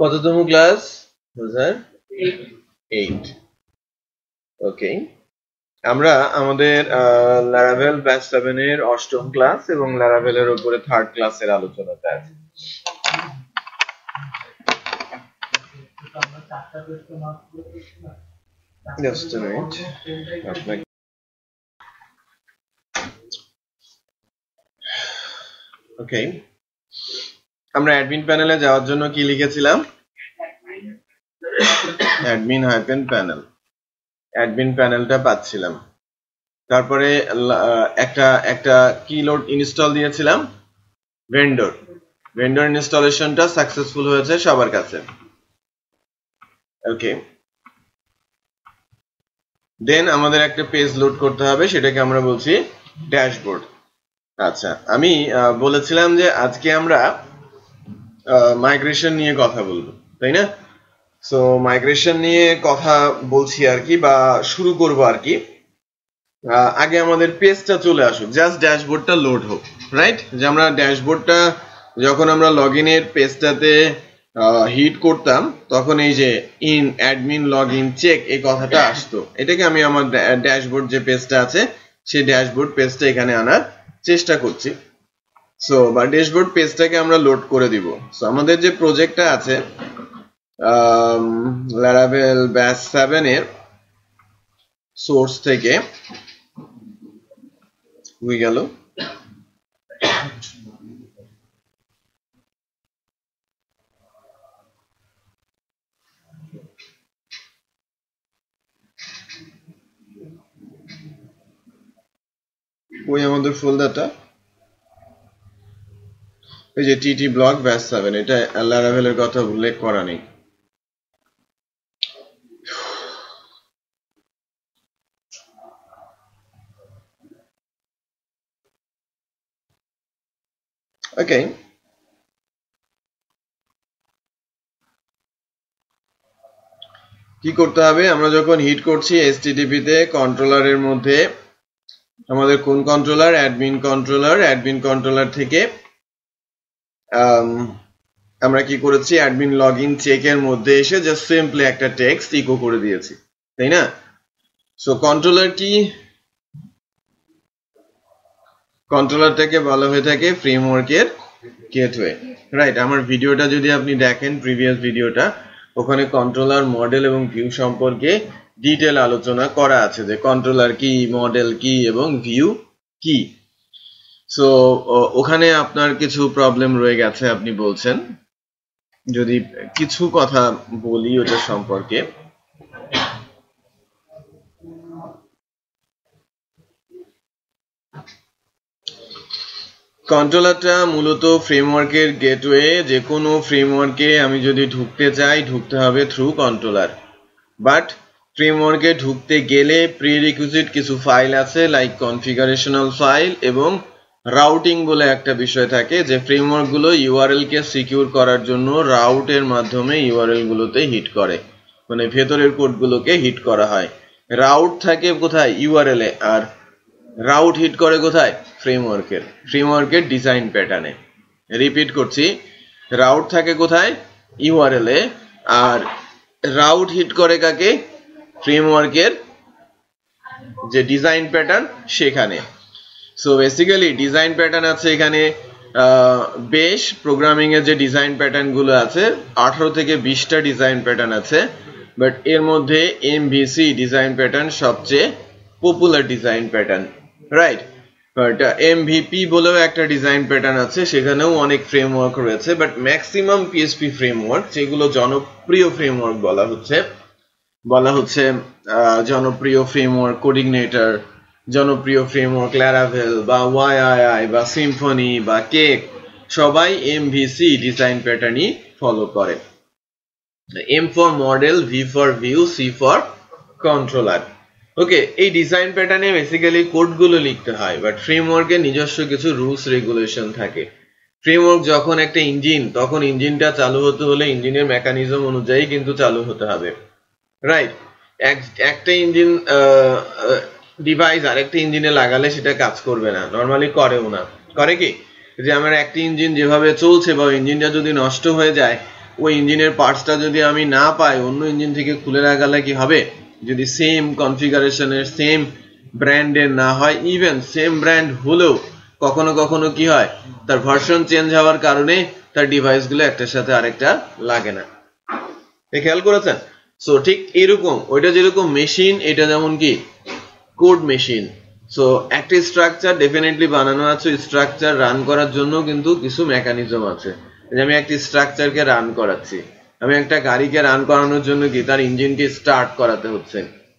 কততম class sir? 8। ওকে, আমরা আমাদের লারাভেল ব্যাচ 7 এর 8ম ক্লাস এবং লারাভেলের উপরে 3rd ক্লাসের আলোচনাতে আছি। Just a minute. ওকে, আমরা অ্যাডমিন প্যানেলে যাওয়ার জন্য কি লিখেছিলাম? অ্যাডমিন হাইফেন প্যানেল, অ্যাডমিন প্যানেলটা পাচ্ছিলাম। তারপরে একটা কিলোড ইনস্টল দিয়েছিলাম, ভেন্ডর ইনস্টলেশনটা সাকসেসফুল হয়েছে সবার কাছে। ওকে, দেন আমাদের একটা পেজ লোড করতে হবে, সেটাকে আমরা বলছি ড্যাশবোর্ড। আচ্ছা, আমি বলেছিলাম যে আজকে আমরা মাইগ্রেশন নিয়ে কথা বলবো, তাই না? সো মাইগ্রেশন নিয়ে কথা বলছি আর কি, বা শুরু করবো আর কি। আগে আমাদের পেজটা চলে আসুক, জাস্ট ড্যাশবোর্ডটা লোড হোক, রাইট? যে আমরা ড্যাশবোর্ডটা যখন আমরা লগ ইনের পেজটাতে হিট করতাম তখন এই যে in admin log in check এই কথাটা আসতো। এটাকে আমি আমার ড্যাশবোর্ড যে পেজটা আছে সেই ড্যাশবোর্ড পেজটা এখানে আনার চেষ্টা করছি। সো বা ড্যাশবোর্ড পেজটাকে আমরা লোড করে দিব। সো আমাদের যে প্রজেক্টটা আছে লারাভেল ব্যাচ 7 এর সোর্স থেকে হয়ে গেল। ওই আমাদের ফোল্ডারটা এই যে টিটি ব্লগ ব্যাচ 7, এটা লারাভেলের কথা উল্লেখ করা নেই। ওকে, কি করতে হবে? আমরা যখন হিট করছি এসটিটিপি তে কন্ট্রোলারের মধ্যে আমাদের কোন controller? Admin controller. Admin controller থেকে আমরা কি করেছি? অ্যাডমিন লগইন চেকের মধ্যে এসে জাস্ট সিম্পলি একটা টেক্সট ইকো করে দিয়েছি, তাই না? সো কন্ট্রোলার কি? কন্ট্রোলারটাকে বলা হয়ে থাকে ফ্রেমওয়ার্কের গেটওয়ে, রাইট? আমার ভিডিওটা যদি আপনি দেখেন, প্রিভিয়াস ভিডিওটা, ওখানে কন্ট্রোলার, মডেল এবং ভিউ সম্পর্কে ডিটেল আলোচনা করা আছে, যে কন্ট্রোলার কি, মডেল কি এবং ভিউ কি। সো ওখানে আপনার কিছু প্রবলেম রয়ে গেছে আপনি বলছেন, যদি কিছু কথা বলি ওটা সম্পর্কে। কন্ট্রোলারটা মূলত ফ্রেমওয়ার্কের গেটওয়ে। যে কোনো ফ্রেমওয়ার্কে আমি যদি ঢুকতে চাই, ঢুকতে হবে থ্রু কন্ট্রোলার। বাট ফ্রেমওয়ার্কে ঢুকতে গেলে প্রিরিকুইজিট কিছু ফাইল আছে, লাইক কনফিগারেশনাল ফাইল এবং রাউটিং বলে একটা বিষয় থাকে, যে ফ্রেমওয়ার্ক গুলো ইউআরএল কে সিকিউর করার জন্য রাউটের মাধ্যমে ইউআরএল গুলোতে হিট করে, মানে ভেতরের কোডগুলোকে হিট করা হয়। রাউট থাকে কোথায়? ইউআরএল এ। আর রাউট হিট করে কোথায়? ফ্রেমওয়ার্কের ডিজাইন প্যাটার্নে। রিপিট করছি, রাউট থাকে কোথায়? ইউআরএল এ। আর রাউট হিট করে কাকে? ফ্রেমওয়ার্কের যে ডিজাইন প্যাটার্ন সেখানে। সো বেসিক্যালি ডিজাইন প্যাটার্ন আছে এখানে বেশ প্রোগ্রামিং এর যে ডিজাইন প্যাটার্ন গুলো আছে 18 থেকে 20টা ডিজাইন প্যাটার্ন আছে, বাট এর মধ্যে এমভিসি ডিজাইন প্যাটার্ন সবচেয়ে popular design pattern, right? But MVP বলেও একটা ডিজাইন প্যাটার্ন আছে, সেখানেও অনেক ফ্রেমওয়ার্ক রয়েছে, বাট ম্যাক্সিমাম পিএসপি ফ্রেমওয়ার্ক যেগুলো জনপ্রিয় ফ্রেমওয়ার্ক বলা হচ্ছে জনপ্রিয় ফ্রেমওয়ার্ক কোডিগনেটর, জনপ্রিয় ফ্রেমওয়ার্ক ল্যারাভেল বা ওয়াইআই বা সিম্ফনি বা কেক, সবাই এমভিসি ডিজাইন প্যাটার্নই ফলো করে। M for model, V for view, C for controller. Okay, এই ডিজাইন প্যাটার্নে বেসিক্যালি কোডগুলো লিখতে হয়, বাট ফ্রেমওয়ার্কের নিজস্ব কিছু রুলস রেগুলেশন থাকে। ফ্রেমওয়ার্ক যখন একটা ইঞ্জিন, তখন ইঞ্জিনটা চালু হতে হলে ইঞ্জিনের মেকানিজম অনুযায়ী কিন্তু চালু হতে হবে, রাইট? একটা ইঞ্জিন ডিভাইস আরেকটা ইঞ্জিনে লাগালে সেটা কাজ করবে না, নর্মালি করেও না। করে কি? যে আমার একটা ইঞ্জিন যেভাবে চলছে বা ইঞ্জিনটা যদি নষ্ট হয়ে যায়, ওই ইঞ্জিনের পার্টসটা যদি আমি না পাই, অন্য ইঞ্জিন থেকে খুলে রাখলে কি হবে? যদি সেম কনফিগারেশনের সেম ব্র্যান্ডের না হয়, ইভেন সেম ব্র্যান্ড হলেও কখনো কখনো কি হয়, তার ভার্সন চেঞ্জ হওয়ার কারণে তার ডিভাইসগুলো একটার সাথে আরেকটা লাগে না। খেয়াল করেছেন? সো ঠিক এরকম, ওইটা যেরকম মেশিন, এটা যেমন কি কোড মেশিন। সো একটা স্ট্রাকচার ডেফিনেটলি বানানো আছে, স্ট্রাকচার রান করার জন্য কিন্তু কিছু মেকানিজম আছে। আমি একটা স্ট্রাকচারকে রান করাচ্ছি, আমি একটা গাড়িকে রান করানোর জন্য কি তার ইঞ্জিনকে স্টার্ট করাতে হচ্ছে,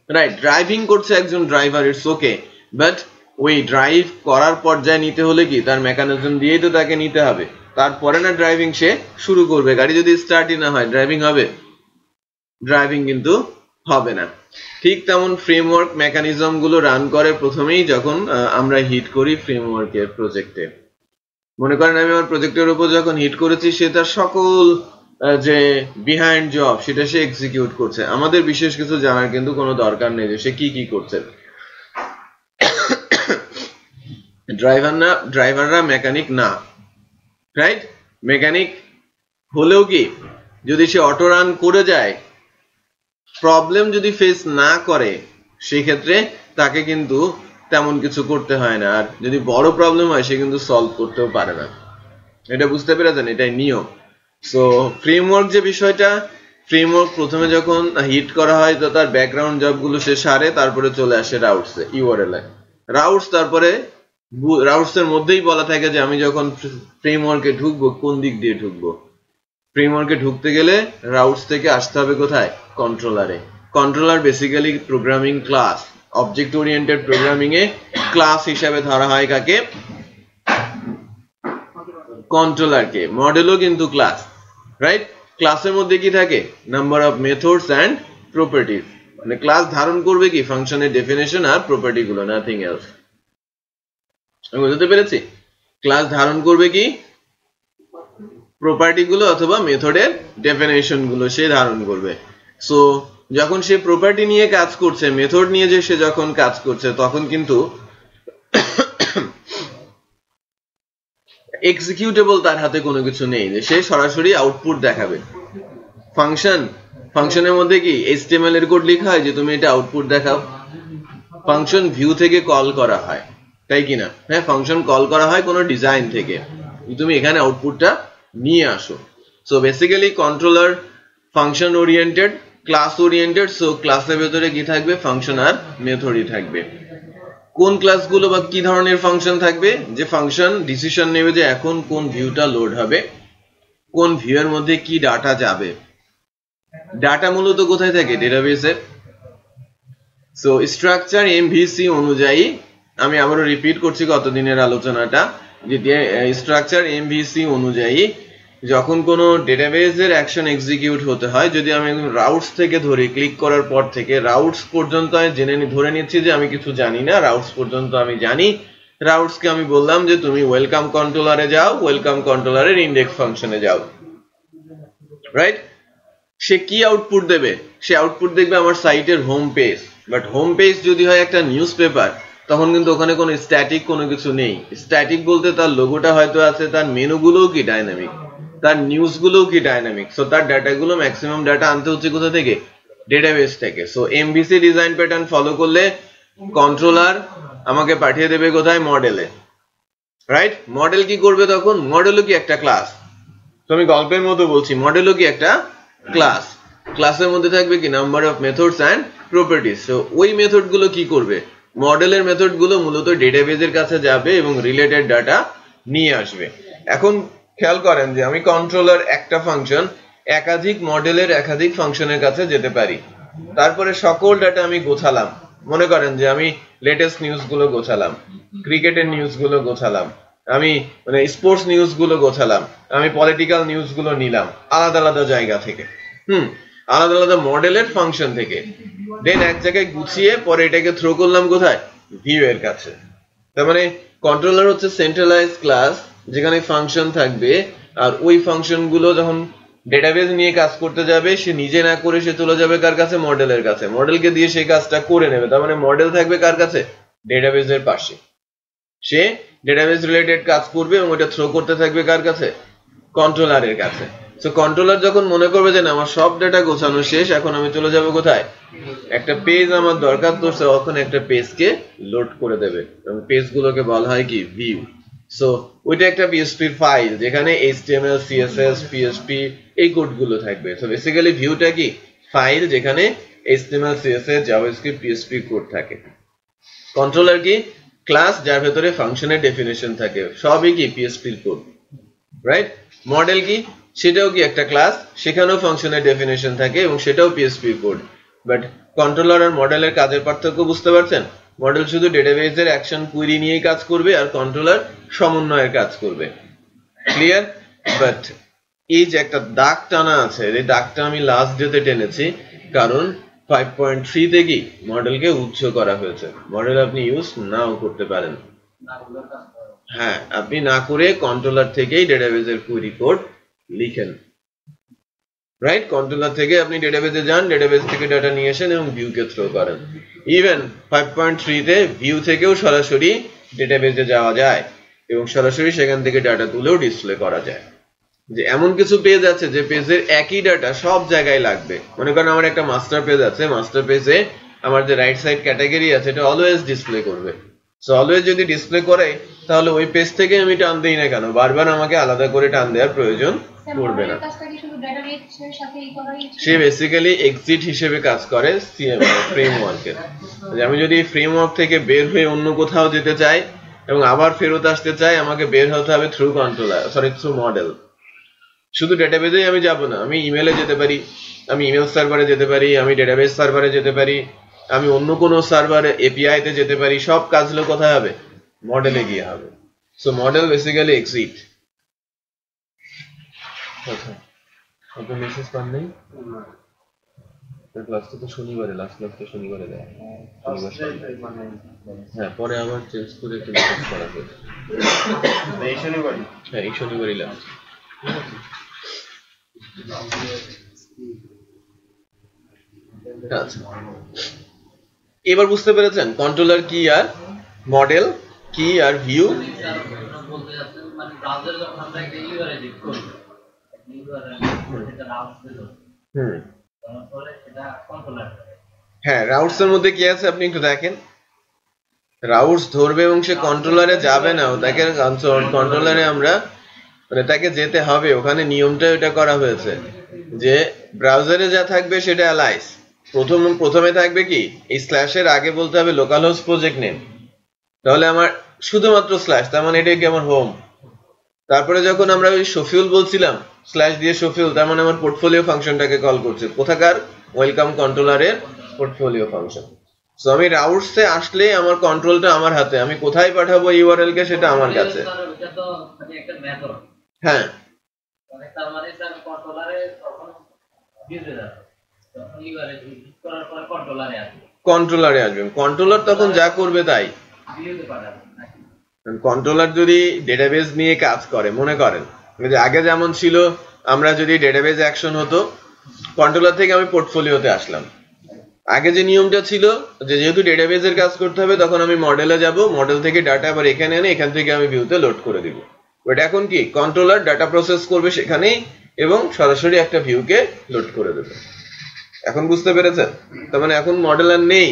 রাইট? ড্রাইভিং করছে একজন ড্রাইভার, ইটস ওকে, বাট ওই ড্রাইভ করার পর্যায়ে নিতে হলে কি তার মেকানিজম দিয়েই তো তাকে নিতে হবে, তারপরে না ড্রাইভিং সে শুরু করবে। গাড়ি যদি স্টার্টই না হয়, ড্রাইভিং হবে? ড্রাইভিং কিন্তু হবে না। ঠিক তেমন ফ্রেমওয়ার্ক মেকানিজম গুলো রান করে প্রথমেই যখন আমরা হিট করি ফ্রেমওয়ার্কের প্রজেক্টে। মনে করেন আমি আমার প্রজেক্টের উপর যখন হিট করেছি, সে তার সকল যে বিহাইন্ড জব সেটা সে এক্সিকিউট করছে। আমাদের বিশেষ কিছু জানার কিন্তু কোনো দরকার নেই যে সে কি কি করছে। ড্রাইভাররা মেকানিক না, রাইট? মেকানিক হলেও কি যদি সে অটো রান করে যায়, প্রবলেম যদি ফেস না করে, সেক্ষেত্রে তাকে কিন্তু তেমন কিছু করতে হয় না। আর যদি বড় প্রবলেম হয়, সে কিন্তু সলভ করতেও পারে না। এটা বুঝতে পেরেছেন? এটাই নিয়ম। সো ফ্রেমওয়ার্ক যে বিষয়টা, ফ্রেমওয়ার্ক প্রথমে যখন হিট করা হয় তো তার ব্যাকগ্রাউন্ড জবগুলো সে সারে, তারপরে চলে আসে রাউটসে, ইউআরএল এ রাউটস। তারপরে রাউটস এর মধ্যেই বলা থাকে যে আমি যখন ফ্রেমওয়ার্কে ঢুকবো কোন দিক দিয়ে ঢুকবো। ফ্রেমওয়ার্কে ঢুকতে গেলে রাউটস থেকে আসতে হবে কোথায়? কন্ট্রোলারে। Controller basically programming class, object oriented programming এ ক্লাস হিসাবে ধরা হয় কাকে? কন্ট্রোলারকে। মডেলও কিন্তু ক্লাস, রাইট? ক্লাসের মধ্যে কি থাকে? Number of methods and properties. মানে ক্লাস ধারণ করবে কি? ফাংশনের ডেফিনেশন আর প্রপার্টি গুলো, নাথিং এলস। আমি বুঝতে পেরেছি? ক্লাস ধারণ করবে কি? প্রপার্টি গুলো অথবা মেথডের ডেফিনেশন গুলো সে ধারণ করবে। সো যখন সে প্রপার্টি নিয়ে কাজ করছে, মেথড নিয়ে যে সে যখন কাজ করছে, তখন কিন্তু এক্সিকিউটেবল তার হাতে কোনো কিছু নেই যে সে সরাসরি আউটপুট দেখাবে। ফাংশনের মধ্যে কি HTML এর কোড লেখা হয় যে তুমি এটা আউটপুট দেখাও? ফাংশন ভিউ থেকে কল করা হয়, তাই কিনা? হ্যাঁ, ফাংশন কল করা হয় কোনো ডিজাইন থেকে, তুমি এখানে আউটপুটটা নিয়ে আসো। So basically controller function oriented, class oriented. So ক্লাসের ভেতরে কি থাকবে? ফাংশন আর মেথডই থাকবে। কোন ক্লাসগুলো বা কি ধরনের ফাংশন থাকবে? যে ফাংশন ডিসিশন নেবে যে এখন কোন ভিউটা লোড হবে, কোন ভিউ এর মধ্যে কি ডাটা যাবে। ডাটা মূলত কোথায় থাকে? ডেটাবেসে। সো স্ট্রাকচার এমভিসি অনুযায়ী, আমি আবারও রিপিট করছি গত দিনের আলোচনাটা, যে স্ট্রাকচার এমভিসি অনুযায়ী যখন কোনো ডেটাবেসের অ্যাকশন এক্সিকিউট হতে হয়, যদি আমি রাউটস থেকে ধরি, ক্লিক করার পর থেকে রাউটস পর্যন্ত আমি ধরে নিচ্ছি যে আমি কিছু জানি না, রাউটস পর্যন্ত আমি জানি। রাউটসকে আমি বললাম যে তুমি ওয়েলকাম কন্ট্রোলারে যাও, ওয়েলকাম কন্ট্রোলারের ইন্ডেক্স ফাংশনে যাও, রাইট? সে কি আউটপুট দেবে? সে আউটপুট দেখবে আমার সাইটের home page. But home page যদি হয় একটা নিউজ পেপার, তখন কিন্তু ওখানে কোনো স্ট্যাটিক কোনো কিছু নেই। স্ট্যাটিক বলতে তার লোগোটা হয়তো আছে, তার মেনুগুলোও কি ডাইনামিক, তার নিউজগুলোও কি ডাইনামিক। সো তার ডাটাগুলো ম্যাক্সিমাম ডাটা আনতে হচ্ছে কোথা থেকে? ডেটাবেস থেকে। So MVC design pattern follow করলে কন্ট্রোলার আমাকে পাঠিয়ে দেবে কোথায়? মডেলে, রাইট? মডেল কি করবে তখন? মডেলও কি একটা ক্লাস। তো আমি গল্পের মতো বলছি, মডেলও কি একটা ক্লাস। ক্লাসের মধ্যে থাকবে কি? Number of methods and properties. So ওই মেথড গুলো কি করবে? মডেলের মেথড গুলো মূলত ডেটাবেসের কাছে যাবে এবং রিলেটেড ডাটা নিয়ে আসবে। এখন খেয়াল করেন যে আমি কন্ট্রোলার একটা ফাংশন একাধিক মডেলের একাধিক ফাংশনের কাছে যেতে পারি। তারপরে সকল ডাটা আমি গোছালাম। মনে করেন যে আমি লেটেস্ট নিউজ গুলো গোছালাম, ক্রিকেটের নিউজ গুলো গোছালাম, আমি মানে স্পোর্টস নিউজ গুলো গোছালাম, আমি পলিটিক্যাল নিউজ গুলো নিলাম আলাদা আলাদা জায়গা থেকে, আলাদা আলাদা মডেলের ফাংশন থেকে। দেন এক জায়গায় গুছিয়ে পরে এটাকে থ্রো করলাম কোথায়? ভিউ এর কাছে। তার মানে কন্ট্রোলার হচ্ছে সেন্ট্রালাইজড ক্লাস, যেখানে ফাংশন থাকবে, আর ওই ফাংশন গুলো যখন ডেটাবেস নিয়ে কাজ করতে যাবে, সে নিজে না করে সে চলে যাবে কার কাছে? মডেলের কাছে। মডেলকে দিয়ে সেই কাজটা করে নেবে। তার মানে মডেল থাকবে কার কাছে? ডেটাবেসের পাশে। সে ডেটাবেস রিলেটেড কাজ করবে এবং ওটা থ্রো করতে থাকবে কার কাছে? কন্ট্রোলারের কাছে। সো কন্ট্রোলার যখন মনে করবে যে না আমার সব ডেটা গোছানো শেষ, এখন আমি চলে যাব কোথায়? একটা পেজ আমার দরকার পড়ছে, তখন একটা পেজকে লোড করে দেবে এবং পেজগুলোকে বলা হয় কি? ভিউ। সো ওইটা একটা PHP এর ফাইল যেখানে HTML, CSS, PHP এই কোডগুলো থাকবে। সো বেসিক্যালি ভিউটা কি? ফাইল যেখানে HTML, CSS, JavaScript, PHP code থাকে। কন্ট্রোলার কি? ক্লাস যার ভেতরে ফাংশনের ডেফিনেশন থাকে, সবই কি? PHP এর কোড, রাইট? মডেল কি? সেটাও কি একটা ক্লাস, সেখানেও ফাংশনের ডেফিনেশন থাকে এবং সেটাও PHP এর কোড। বাট কন্ট্রোলার আর মডেলের কাজের পার্থক্য বুঝতে পারছেন? মডেল শুধু ডেটাবেসের অ্যাকশন কুইরি নিয়েই কাজ করবে আর কন্ট্রোলার সমন্বয়ের কাজ করবে। ক্লিয়ার? বাট এই যে একটা দাগ টানা আছে, এই দাগটা আমি লাস্ট ডেতে টেনেছি কারণ 5.3 তে কি মডেলকে উচ্চ করা হয়েছে। মডেল আপনি ইউজ নাও করতে পারেন, হ্যাঁ, আপনি না করে কন্ট্রোলার থেকেই ডেটাবেসের কুইরি কোড লিখেন, রাইট? কন্ট্রোলার থেকে আপনি ডেটাবেসে যান, ডেটাবেস থেকে ডাটা নিয়ে আসেন এবং ভিউকে থ্রো করেন। ইভেন 5.3 তে ভিউ থেকেও সরাসরি ডেটাবেসে যাওয়া যায় এবং সরাসরি সেখান থেকে ডাটা তুলেও ডিসপ্লে করা যায়। যে এমন কিছু পেজ আছে যে পেজের একই ডাটা সব জায়গায় লাগবে। মনে করেন আমার একটা মাস্টার পেজ আছে, মাস্টার পেজে আমার যে রাইট সাইড ক্যাটাগরি আছে এটা অলওয়েজ ডিসপ্লে করবে। সো অলওয়েজ যদি ডিসপ্লে করে তাহলে ওই পেজ থেকে আমি টান দেই না কেন, বারবার আমাকে আলাদা করে টান দেওয়ার প্রয়োজন পড়বে না। সে বেসিক্যালি এক্সিট হিসেবে কাজ করে ফ্রেমওয়ার্কের। আমি যদি ফ্রেমওয়ার্ক থেকে বের হয়ে অন্য কোথাও যেতে চাই এবং আবার ফেরত আসতে চাই, আমাকে বের হতে হবে থ্রু কন্ট্রোলার, থ্রু মডেল। শুধু ডেটাবেসেই আমি যাব না, আমি ইমেলে যেতে পারি, আমি ইমেল সার্ভারে যেতে পারি, আমি ডেটাবেস সার্ভারে যেতে পারি, আমি অন্য কোনো সার্ভারে এপিআই তে যেতে পারি। সব কাজগুলো কোথায় হবে? মডেলে গিয়ে হবে। So model basically exit. আচ্ছা, আপনি মেসেজ পান নাই? ক্লাসটা তো শনিবারে, লাস্ট ক্লাসটা শনিবারে দেয়। হ্যাঁ, পরে আবার চেঞ্জ করে একটু মেসেজ করা হয়েছে। এই শনিবারই? হ্যাঁ, এই শনিবারই লাস্ট। আচ্ছা, এবার বুঝতে পেরেছেন কন্ট্রোলার কি আর মডেল কি আর ভিউ? হ্যাঁ, রাউটস এর মধ্যে কি আছে আপনি একটু দেখেন। রাউটস ধরবে এবং সে কন্ট্রোলারে যাবে না, তাকে কন্ট্রোলারে আমরা মানে তাকে যেতে হবে। ওখানে নিয়মটা এটা করা হয়েছে যে ব্রাউজারে যা থাকবে সেটা অ্যালাইস। প্রথমে থাকবে কি? এই স্ল্যাশের আগে বলতে হবে লোকাল হোস্ট প্রজেক্ট নেম, তাহলে আমার শুধুমাত্র স্ল্যাশ, তার মানে এটা কি আমার হোম। তারপরে যখন আমরা ওই শফিউল বলছিলাম স্ল্যাশ দিয়ে শফিউল, তার মানে আমার পোর্টফোলিও ফাংশনটাকে কল করছে। কোথাকার? ওয়েলকাম কন্ট্রোলারের পোর্টফোলিও ফাংশন। সো আমি রাউটসে আসলে আমার কন্ট্রোলটা আমার হাতে, আমি কোথায় পাঠাবো ইউআরএল কে সেটা আমার কাছে। হ্যাঁ, কন্ট্রোলারে আসবে, কন্ট্রোলার তখন যা করবে তাই। কন্ট্রোলার যদি ডেটাবেস নিয়ে কাজ করে, মনে করেন যে আগে যেমন ছিল, আমরা যদি ডেটাবেস অ্যাকশন হতো, কন্ট্রোলার থেকে আমি পোর্টফোলিওতে আসলাম। আগে যে নিয়মটা ছিল যে যেহেতু ডেটাবেসের কাজ করতে হবে, তখন আমি মডেলে যাব, মডেল থেকে ডাটা আবার এখানে এনে এখান থেকে আমি ভিউতে লোড করে দিব। বাট এখন কি? কন্ট্রোলার ডাটা প্রসেস করবে সেখানেই এবং সরাসরি একটা ভিউকে লোড করে দেবে। এখন বুঝতে পেরেছেন? তার মানে এখন মডেল আর নেই,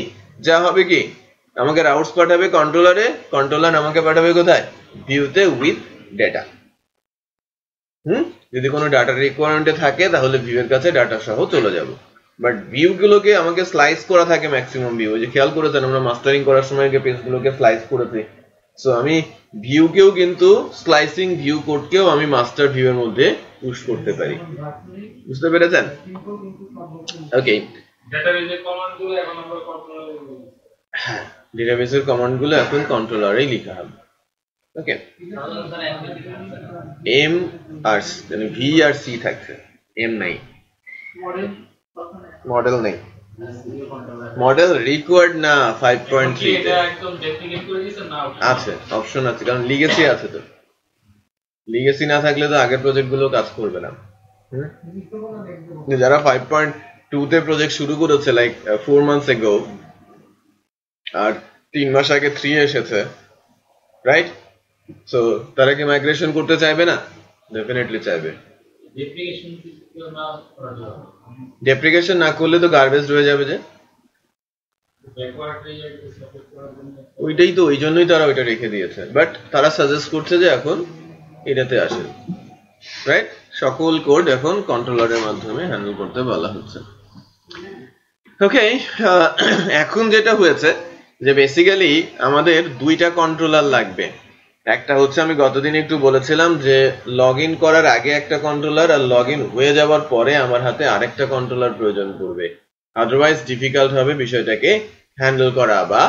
যা হবে কি আমাকে রাউটস পাঠাবে কন্ট্রোলারে, কন্ট্রোলার আমাকে পাঠাবে কোথায়? ভিউতে উইথ ডেটা। যদি কোনো ডাটা রিকোয়ারমেন্টে থাকে তাহলে ভিউ এর কাছে ডাটা সহ চলে যাব। বাট ভিউ গুলোকে আমাকে স্লাইস করা থাকে ম্যাক্সিমাম ভিউ। যে খেয়াল করেছেন আমরা মাস্টারিং করার সময় পেজগুলোকে স্লাইস করেছি। সো আমি ভিউকেও কিন্তু স্লাইসিং ভিউ কোডকেও আমি মাস্টার ভিউ এর মধ্যে পুশ করতে পারি। বুঝতে পেরেছেন? ওকে, ডেটাবেসের কমান্ডগুলো এখন আমরা কন্ট্রোলারে, হ্যাঁ, ডেটাবেসের কমান্ডগুলো এখন কন্ট্রোলারেই লেখা হবে। ওকে, এম আর মানে ভি আর সি থাকছে, এম নাই, মডেল নেই। মডেল রিকোয়ার্ড না 5.3 তে আছে, অপশন আছে, কারণ লিগেসি আছে। তো লিগেসি না থাকলে তো আগের প্রজেক্ট গুলো কাজ করবে না। যারা 5.2 তে প্রজেক্ট শুরু করেছে লাইক 4 months ago আর 3 মাস আগে 3 এসেছে, রাইট? সো তারা কি মাইগ্রেশন করতে চাইবে না? ডেফিনেটলি চাইবে। ডেপ্রিকেশন না করলে তো গার্বেজ রয়ে যাবে, যে ওইটাই তো, ওই জন্যই তারা ওইটা রেখে দিয়েছে, বাট তারা সাজেস্ট করছে যে এখন এটাতে আসে, রাইট? সকল কোড এখন কন্ট্রোলারের মাধ্যমে হ্যান্ডেল করতে বলা হচ্ছে। ওকে, এখন যেটা হয়েছে যে বেসিক্যালি আমাদের দুইটা কন্ট্রোলার লাগবে। একটা হচ্ছে আমি গতদিন একটু বলেছিলাম যে লগ ইন করার আগে একটা কন্ট্রোলার, আর লগ ইন হয়ে যাওয়ার পরে আমার হাতে আরেকটা কন্ট্রোলার প্রয়োজন পড়বে, আদারওয়াইজ ডিফিকাল্ট হবে বিষয়টাকে হ্যান্ডেল করা বা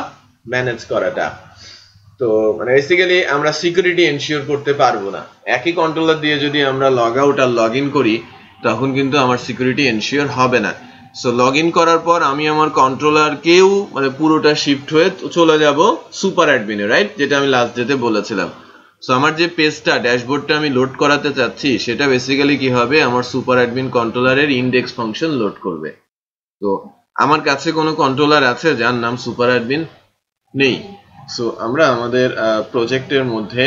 ম্যানেজ করাটা। তো মানে বেসিক্যালি আমরা সিকিউরিটি এনশিওর করতে পারবো না। একই কন্ট্রোলার দিয়ে যদি আমরা লগ আউট আর লগ ইন করি তখন কিন্তু আমার সিকিউরিটি এনশিওর হবে না। সো লগ ইন করার পর আমি আমার কন্ট্রোলারকেও মানে পুরোটা শিফট হয়ে চলে যাব সুপার অ্যাডমিনে, রাইট? যেটা আমি লাস্ট ডেতে বলেছিলাম। সো আমার যে পেজটা ড্যাশবোর্ডটা আমি লোড করাতে চাচ্ছি সেটা বেসিক্যালি কি হবে, আমার সুপার অ্যাডমিন কন্ট্রোলারের ইন্ডেক্স ফাংশন লোড করবে। তো আমার কাছে কোনো কন্ট্রোলার আছে যার নাম সুপার অ্যাডমিন? নেই। সো আমরা আমাদের প্রজেক্টের মধ্যে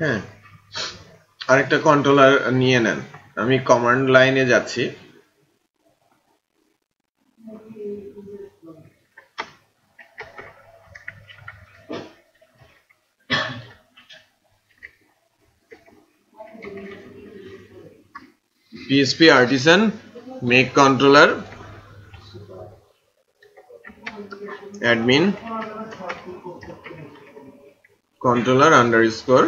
হ্যাঁ আরেকটা কন্ট্রোলার নিয়ে নেন। আমি কমান্ড লাইনে যাচ্ছি, PHP artisan make controller admin controller underscore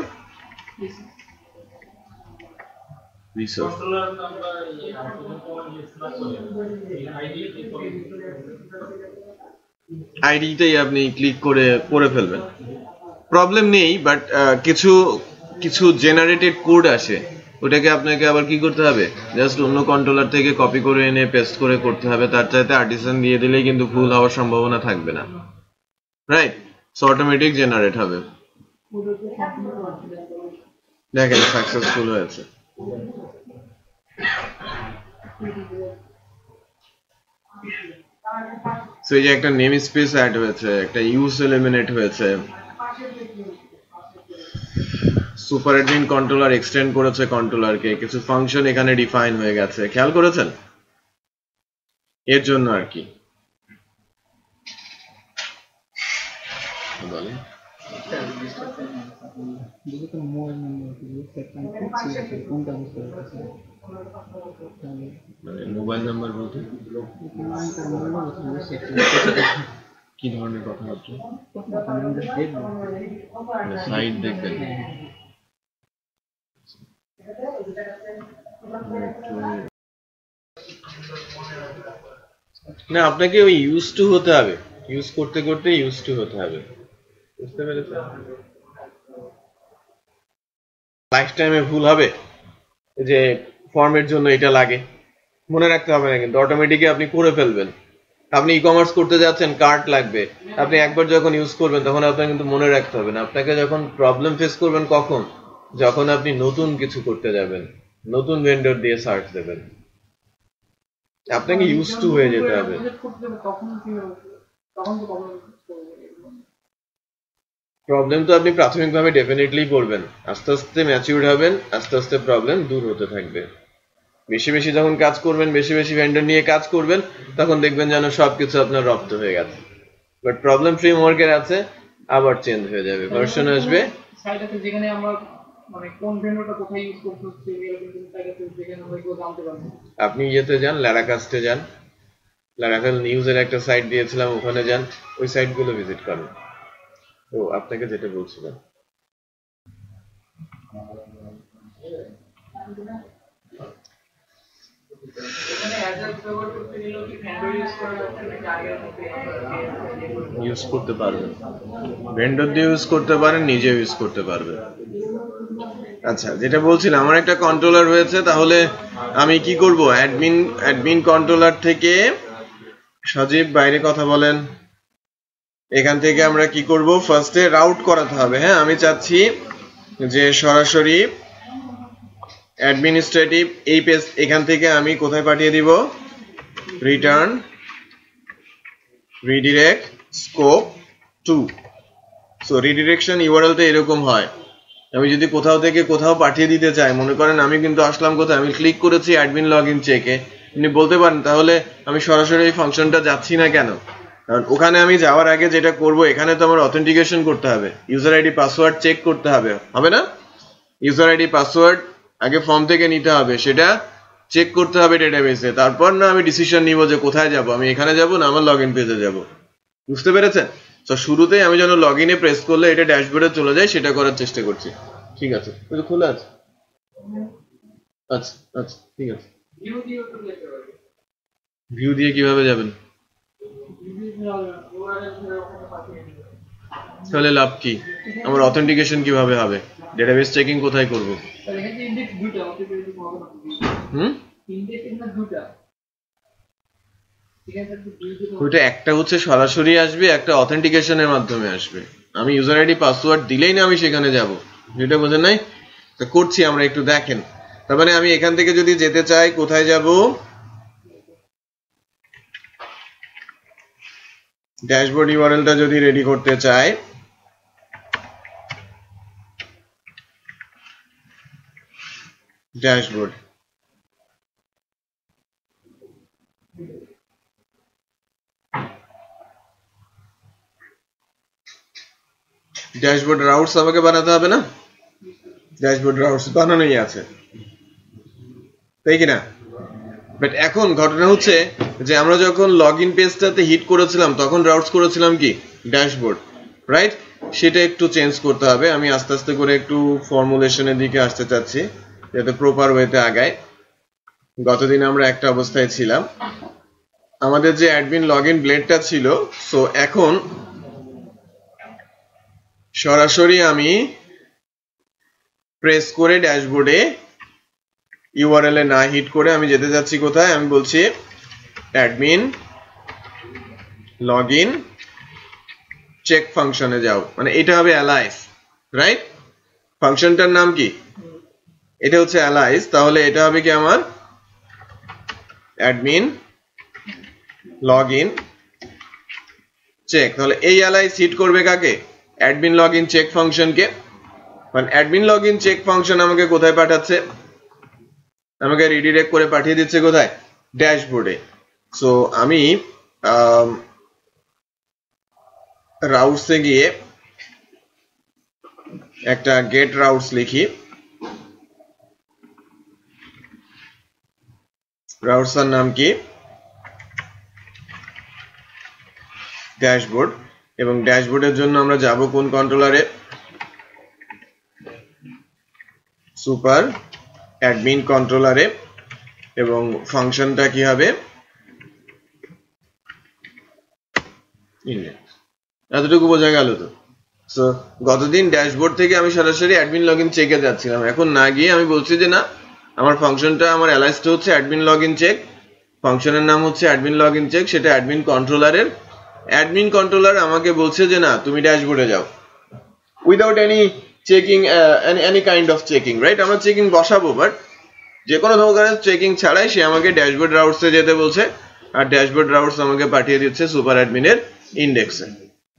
resource। আইডিটাই আপনি ক্লিক করে ফেলবেন, প্রবলেম নেই। বাট কিছু কিছু জেনারেটেড কোড আসে, ওটাকে আপনাকে আবার কি করতে হবে, জাস্ট অন্য কন্ট্রোলার থেকে কপি করে এনে পেস্ট করে করতে হবে। তার চাইতে আর্টিসান দিয়ে দিলেই কিন্তু ভুল হওয়ার সম্ভাবনা থাকবে না, রাইট? সো অটোমেটিক জেনারেট হবে। দেখেন সাকসেসফুল হয়েছে। সো এই যে একটা নেম স্পেস অ্যাড হয়েছে, একটা ইউজ এলিমিনেট হয়েছে, সুপার অ্যাডমিন কন্ট্রোলার এক্সটেন্ড করেছে কন্ট্রোলারকে, কিছু ফাংশন এখানে ডিফাইন হয়ে গেছে, খেয়াল করেছেন? এর জন্য আর কি বলেন, মোবাইল নাম্বার বলতে কি ধরনের কথাবার্তা? সাইট দেখবেন না, আপনাকে ওই ইউজ টু হতে হবে, ইউজ করতে করতে ইউজ টু হতে হবে, বুঝতে পেরেছেন? লাইফ টাইমে ভুল হবে যে ফর্মের জন্য এটা লাগে, মনে রাখতে হবে না, কিন্তু অটোমেটিকলি আপনি করে ফেলবেন। আপনি ই কমার্স করতে যাচ্ছেন, কার্ট লাগবে, আপনি একবার যখন ইউজ করবেন তখন আপনাকে কিন্তু মনে রাখতে হবে না। আপনাকে যখন প্রবলেম ফেস করবেন কখন, যখন আপনি নতুন কিছু করতে যাবেন, নতুন ভেন্ডর দিয়ে সার্চ দেবেন, আপনাকে ইউজ টু হয়ে যেতে হবে। প্রবলেম তো আপনি প্রাথমিকভাবে ডেফিনেটলি পড়বেন, আস্তে আস্তে ম্যাচিউরড হবেন, আস্তে আস্তে প্রবলেম দূর হতে থাকবে। বেশি বেশি যখন কাজ করবেন, বেশি বেশি ভেন্ডর নিয়ে কাজ করবেন, তখন দেখবেন যেন সবকিছু আপনার রপ্ত হয়ে গেছে। বাট প্রবলেম ফ্রেমওয়ার্কের আছে, আবার চেঞ্জ হয়ে যাবে, ভার্সন আসবে, সাইটে যেখানে আমরা মানে কোন ভেন্ডরটা কোথায় ইউজ করতে হচ্ছে এরকম কিন্তু সাইটে যেখানে আমরা কেউ জানতে পারবো। আপনি ইয়েতে যান, ল্যারাকাস্টে যান, ল্যারাভেল নিউজের একটা সাইট দিয়েছিলাম, ওখানে যান, ওই সাইটগুলো ভিজিট করেন। ও আপনাকে যেটা বলছিলাম, ইউজ করতে পারবেন, ভেন্ডর দিয়ে ইউজ করতে পারেন, নিজে ইউজ করতে পারবেন। আচ্ছা, যেটা বলছিলাম, আমার একটা কন্ট্রোলার হয়েছে, তাহলে আমি কি করব, অ্যাডমিন কন্ট্রোলার থেকে সজীব বাইরে কথা বলেন। এখান থেকে আমরা কি করব, ফার্স্টে রাউট করাতে হবে। হ্যাঁ, আমি চাচ্ছি যে সরাসরি অ্যাডমিনিস্ট্রেটিভ এই পেজ এখান থেকে আমি কোথায় পাঠিয়ে দিব, return redirect scope to. So redirection ইউআরএলটা এরকম হয়, আমি যদি কোথাও থেকে কোথাও পাঠিয়ে দিতে চাই, মনে করেন আমি কিন্তু আসলাম কোথায়, আমি ক্লিক করেছি অ্যাডমিন লগইন চেকে, আপনি বলতে পারেন তাহলে আমি সরাসরি এই ফাংশনটা যাচ্ছি না কেন? কারণ ওখানে আমি যাওয়ার আগে যেটা করব, এখানে তো আমার অথেন্টিকেশন করতে হবে, ইউজার আইডি পাসওয়ার্ড চেক করতে হবে, হবে না? ইউজার আইডি পাসওয়ার্ড আগে ফর্ম থেকে নিতে হবে, সেটা চেক করতে হবে ডেটাবেসে, তারপর না আমি ডিসিশন নিব যে কোথায় যাব, আমি এখানে যাব না আমার লগইন পেজে যাব। বুঝতে পেরেছেন? তো শুরুতেই আমি যেন লগইনে প্রেস করলে এটা ড্যাশবোর্ডে চলে যায়, সেটা করার চেষ্টা করছি। ঠিক আছে, ওই খোলা আছে। আচ্ছা আচ্ছা, ঠিক আছে। ভিউ দিয়ে কিভাবে যাবেন? তাহলে লাভ কি? আমার অথেন্টিকেশন কিভাবে হবে? ডেটাবেস চেকিং কোথায় করব? ওইটা একটা হচ্ছে সরাসরি আসবে, একটা অথেন্টিকেশনের মাধ্যমে আসবে। আমি ইউজার আইডি পাসওয়ার্ড দিলেই না আমি সেখানে যাব, যেটা বোঝেন নাই? তো করছি আমরা, একটু দেখেন। তার মানে আমি এখান থেকে যদি যেতে চাই, কোথায় যাব? ড্যাশবোর্ড ইউআরএলটা যদি রেডি করতে চাই, ড্যাশবোর্ড, ড্যাশবোর্ড রাউটস আমাকে বানাতে হবে না? ড্যাশবোর্ড রাউটস বানানোই আছে, তাই কিনা? বাট এখন ঘটনা হচ্ছে যে আমরা যখন লগইন পেজটাতে হিট করেছিলাম তখন রাউটস করেছিলাম কি ড্যাশবোর্ড, রাইট? সেটা একটু চেঞ্জ করতে হবে। আমি আস্তে আস্তে করে একটু ফর্মুলেশনের দিকে আসতে চাচ্ছি যাতে প্রপার ওয়েতে আগায়। গতদিন আমরা একটা অবস্থায় ছিলাম, আমাদের যে অ্যাডমিন লগইন ব্লেডটা ছিল, সো এখন সরাসরি আমি প্রেস করে ড্যাশবোর্ডে ইউআরএল এ না হিট করে আমি যেতে যাচ্ছি কোথায়, আমি বলছি অ্যাডমিন লগইন চেক ফাংশনে যাও, মানে এটা হবে অ্যালাইস, রাইট? ফাংশনটার নাম কি? এটা হচ্ছে অ্যালাইস, তাহলে এটা হবে কি আমার অ্যাডমিন লগইন চেক। তাহলে এই অ্যালাইস হিট করবে কাকে? অ্যাডমিন লগইন চেক ফাংশনকে। মানে অ্যাডমিন লগইন চেক ফাংশন আমাকে কোথায় পাঠাচ্ছে? আমাকে রিডিরেক্ট করে পাঠিয়ে দিচ্ছে কোথায়? ড্যাশবোর্ডে। সো আমি রাউটসে গিয়ে একটা গেট রাউটস লিখি, রাউটসের নাম কি? ড্যাশবোর্ড। এবং ড্যাশবোর্ডের জন্য আমরা যাব কোন কন্ট্রোলারে? Super admin কন্ট্রোলারে। এবং ফাংশনটা কি হবে? ইন্ডেক্স। এতটুকু বোঝা গেল তো? সো গতদিন ড্যাশবোর্ড থেকে আমি সরাসরি অ্যাডমিন লগইন চেকে যাচ্ছিলাম, এখন না গিয়ে আমি বলছি যে না, আমার ফাংশনটা, আমার অ্যালাইসটা হচ্ছে অ্যাডমিন লগইন চেক, ফাংশনের নাম হচ্ছে অ্যাডমিন লগইন চেক, সেটা অ্যাডমিন কন্ট্রোলারের। অ্যাডমিন কন্ট্রোলার আমাকে বলছে যে না, তুমি ড্যাশবোর্ডে যাও, without any checking, any kind of checking, right? আমরা চেকিং বসাবো, বাট যে কোনো ধরনের চেকিং ছাড়াই সে আমাকে ড্যাশবোর্ড রাউটসে যেতে বলছে, আর ড্যাশবোর্ড রাউটস আমাকে পাঠিয়ে দিচ্ছে সুপার অ্যাডমিনের ইন্ডেক্সে।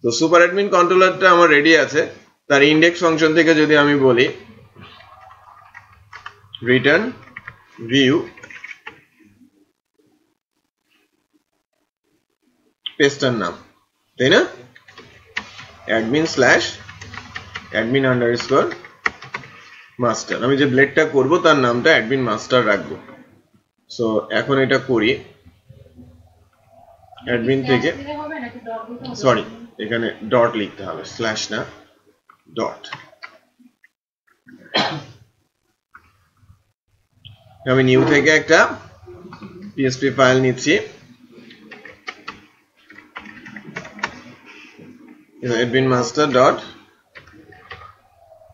তো সুপার অ্যাডমিন কন্ট্রোলারটা আমার রেডি আছে, তার ইন্ডেক্স ফাংশন থেকে যদি আমি বলি রিটার্ন ভিউ পেজটার নাম, তাই না? Admin slash admin underscore master, আমি যে ব্লেডটা করব তার নামটা অ্যাডমিন মাস্টার রাখবো। সো এখন এটা করি, অ্যাডমিন থেকে, সরি এখানে ডট লিখতে হবে, স্ল্যাশ না, ডট। আমি নিউ থেকে একটা পিএসপি ফাইল নিচ্ছি, admin master dot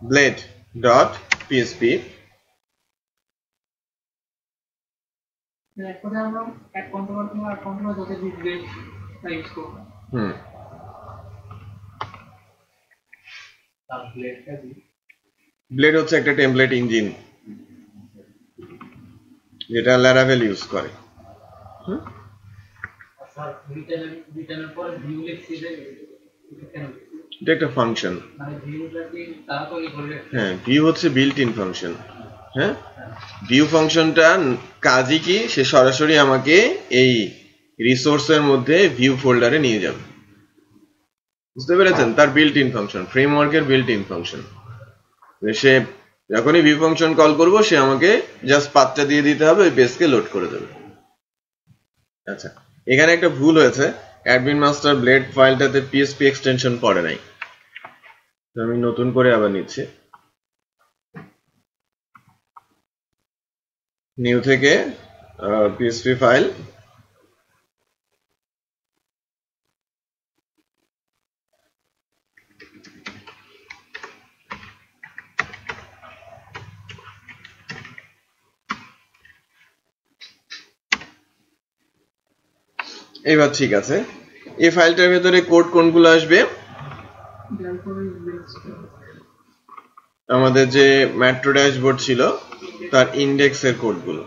blade dot php, এক কথায় আমরা এক কন্ট্রোলার থেকে আর কন্ট্রোলার যাতে ব্লেড ইউজ করব। তার ব্লেডটা কি? ব্লেড হচ্ছে একটা টেমপ্লেট ইঞ্জিন যেটা ল্যারাভেল ইউজ করে। স্যার রিটার্নের পরে ভিউ লিখছি যে কেন? এটা একটা ফাংশন। মানে ভিউটা কি তাড়াতাড়ি করে? হ্যাঁ, ভিউ হচ্ছে বিল্ট ইন ফাংশন। হ্যাঁ, ভিউ ফাংশনটা কাজই কি, সে সরাসরি আমাকে এই রিসোর্সের মধ্যে ভিউ ফোল্ডারে নিয়ে যাবে। বুঝতে পেরেছেন? তার বিল্ট ইন ফাংশন, ফ্রেমওয়ার্কের বিল্ট ইন ফাংশন। সে যখনই ভিউ ফাংশন কল করব, সে আমাকে জাস্ট পাথটা দিয়ে দিতে হবে, ওই বেসকে লোড করে দেবে। আচ্ছা, এখানে একটা ভুল হয়েছে, অ্যাডমিন মাস্টার ব্লেড ফাইলটাতে পিএসপি এক্সটেনশন পড়ে নাই। আমি নতুন করে আবার নিচ্ছি, নিউ থেকে পিএসপি ফাইল, এবার ঠিক আছে। এই ফাইলটার ভেতরে কোড কোনগুলো আসবে? আমাদের যে ম্যাট্রো ড্যাশবোর্ড ছিল তার ইন্ডেক্সের কোডগুলো।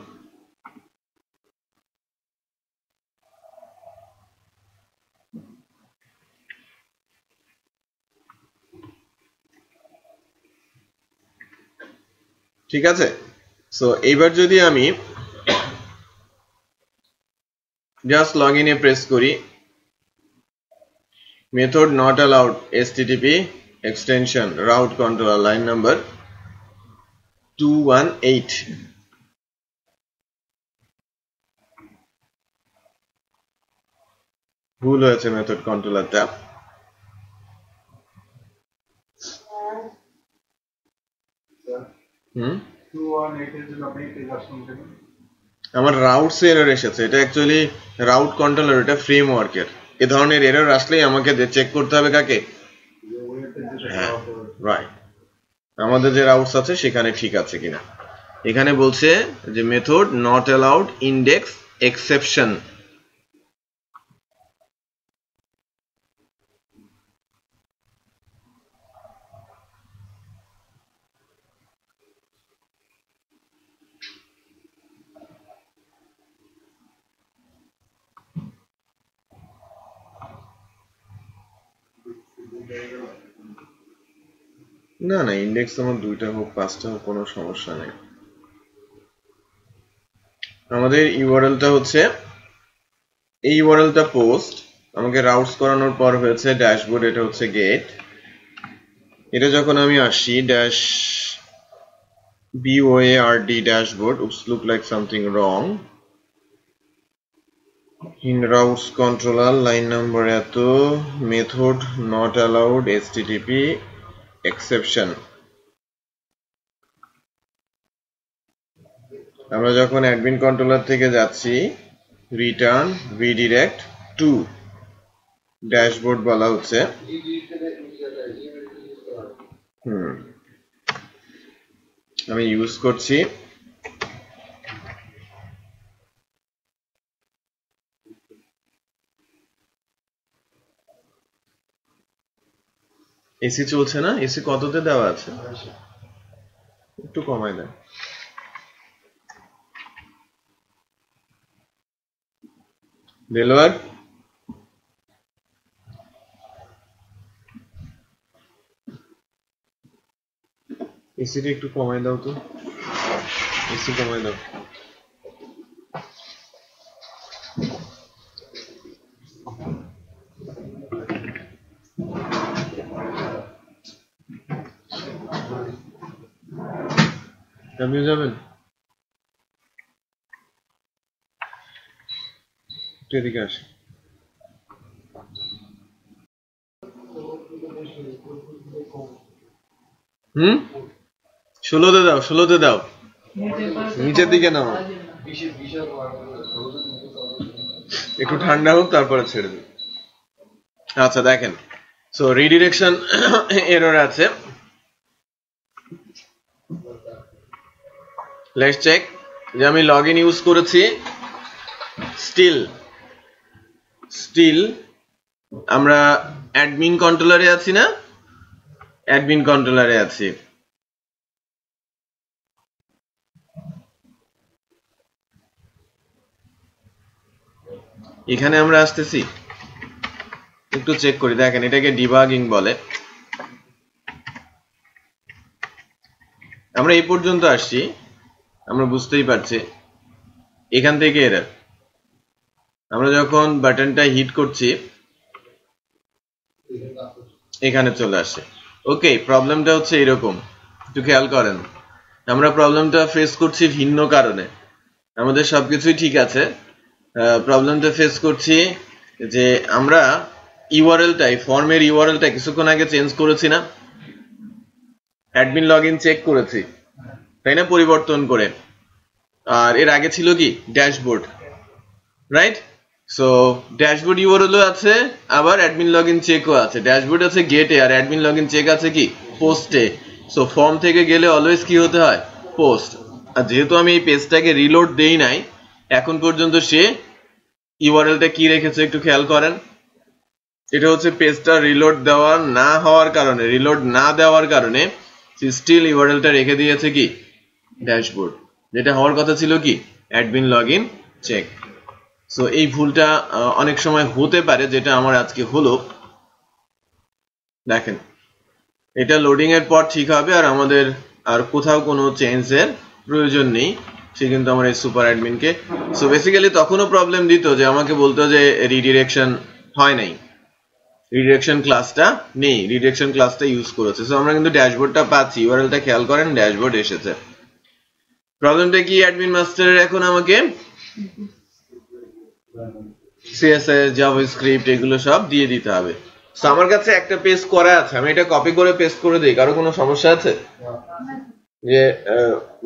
ঠিক আছে, সো এইবার যদি আমি জাস্ট লগ ইনে প্রেস করি, method not allowed http extension route controller line number 218, ভুল হয়েছে মেথড কন্ট্রোলারটা। আমার রাউটস এরর এসেছে, এটা অ্যাকচুয়ালি রাউট কন্ট্রোলার, এটা ফ্রেমওয়ার্কের। এ ধরনের এরর আসলেই আমাকে চেক করতে হবে কাকে? হ্যাঁ, রাইট, আমাদের যে রাউটস আছে সেখানে ঠিক আছে কিনা। এখানে বলছে যে method not allowed index exception. না না, ইন্ডেক্স আমার 2টা হোক 5টা হোক কোনো সমস্যা নেই। আমাদের ইউআরএলটা হচ্ছে, এই ইউআরএলটা পোস্ট, আমাকে রাউটস করানোর পর হয়েছে ড্যাশবোর্ড, এটা হচ্ছে গেট। এটা যখন আমি আসি dash BOARD dashboard, oops, look like something wrong in routes controller line number এত, method not allowed http exception। আমরা যখন অ্যাডমিন কন্ট্রোলার থেকে যাচ্ছি, রিটার্ন redirect to ড্যাশবোর্ড বলা হচ্ছে। আমি ইউজ করছি এসি চলছে না? এসি কততে দেওয়া আছে? একটু কমাই দেন। দেলোয়ার, এসিটা একটু কমাই দাও তো, এসি কমাই দাও। আপনিও যাবেন? এদিকে আসে। 16তে দাও, 16তে দাও, নিচের দিকে নাও, একটু ঠান্ডা হোক তারপরে ছেড়ে দিই। আচ্ছা দেখেন, সো রিডিরেকশন এরর আছে। লেটস চেক যে আমি লগইন ইউজ করেছি, স্টিল আমরা অ্যাডমিন কন্ট্রোলারে আছি না, অ্যাডমিন কন্ট্রোলারে আছি। এখানে আমরা আসতেছি, একটু চেক করি। দেখেন এটাকে ডিবাগিং বলে। আমরা এই পর্যন্ত আসছি, আমরা বুঝতেই পারছি এখান থেকে এরর। আমরা যখন বাটনটা হিট করছি এখানে চলে আসে। ওকে, প্রবলেমটা হচ্ছে এরকম, একটু খেয়াল করেন। আমরা প্রবলেমটা ফেস করছি ভিন্ন কারণে, আমাদের সবকিছুই ঠিক আছে। প্রবলেমটা ফেস করছি যে আমরা ইউআরএলটাই, ফর্মের ইউআরএলটা কিছুক্ষণ আগে চেঞ্জ করেছি না, অ্যাডমিন লগইন চেক করেছি তাই না, পরিবর্তন করে। আর এর আগে ছিল কি ড্যাশবোর্ড, রাইট? সো ড্যাশবোর্ড ইউআরএলও আছে, আবার অ্যাডমিন লগইন চেকও আছে। ড্যাশবোর্ড আছে গেটে আর অ্যাডমিন লগইন চেক আছে কি পোস্টে। সো ফর্ম থেকে গেলে অলওয়েজ কি হতে হয়, পোস্ট। আর যেহেতু আমি এই পেজটাকে রিলোড দেই নাই এখন পর্যন্ত, সে ইউআরএলটা কি রেখেছে একটু খেয়াল করেন। এটা হচ্ছে পেজটা রিলোড দেওয়া না হওয়ার কারণে, রিলোড না দেওয়ার কারণে স্টিল ইউআরএলটা রেখে দিয়েছে কি ড্যাশবোর্ড, যেটা হওয়ার কথা ছিল কি অ্যাডমিন লগইন চেক। সো এই ভুলটা অনেক সময় হতে পারে, যেটা আমার আজকে হলো। দেখেন এটা লোডিং এর পর ঠিক হবে, আর আমাদের আর কোথাও কোনো চেঞ্জের প্রয়োজন নেই। সে কিন্তু আমার এই সুপার অ্যাডমিনকে, সো বেসিক্যালি তখনও প্রবলেম দিত যে আমাকে বলতো যে রিডিরেকশন হয় নাই, রিডিরেকশন ক্লাসটা নেই, রিডিরেকশন ক্লাসটা ইউজ করেছে। সো আমরা কিন্তু ড্যাশবোর্ডটা পাচ্ছি, ইউআরএলটা খেয়াল করেন, ড্যাশবোর্ড এসেছে। প্রবলেমটা কি অ্যাডমিন মাস্টারের, এখন আমাকে সিএসএস জাভাস্ক্রিপ্ট এগুলো সব দিয়ে দিতে হবে। সো আমার কাছে একটা পেজ করা আছে, আমি এটা কপি করে পেস্ট করে দিই। কারো কোনো সমস্যা আছে? যে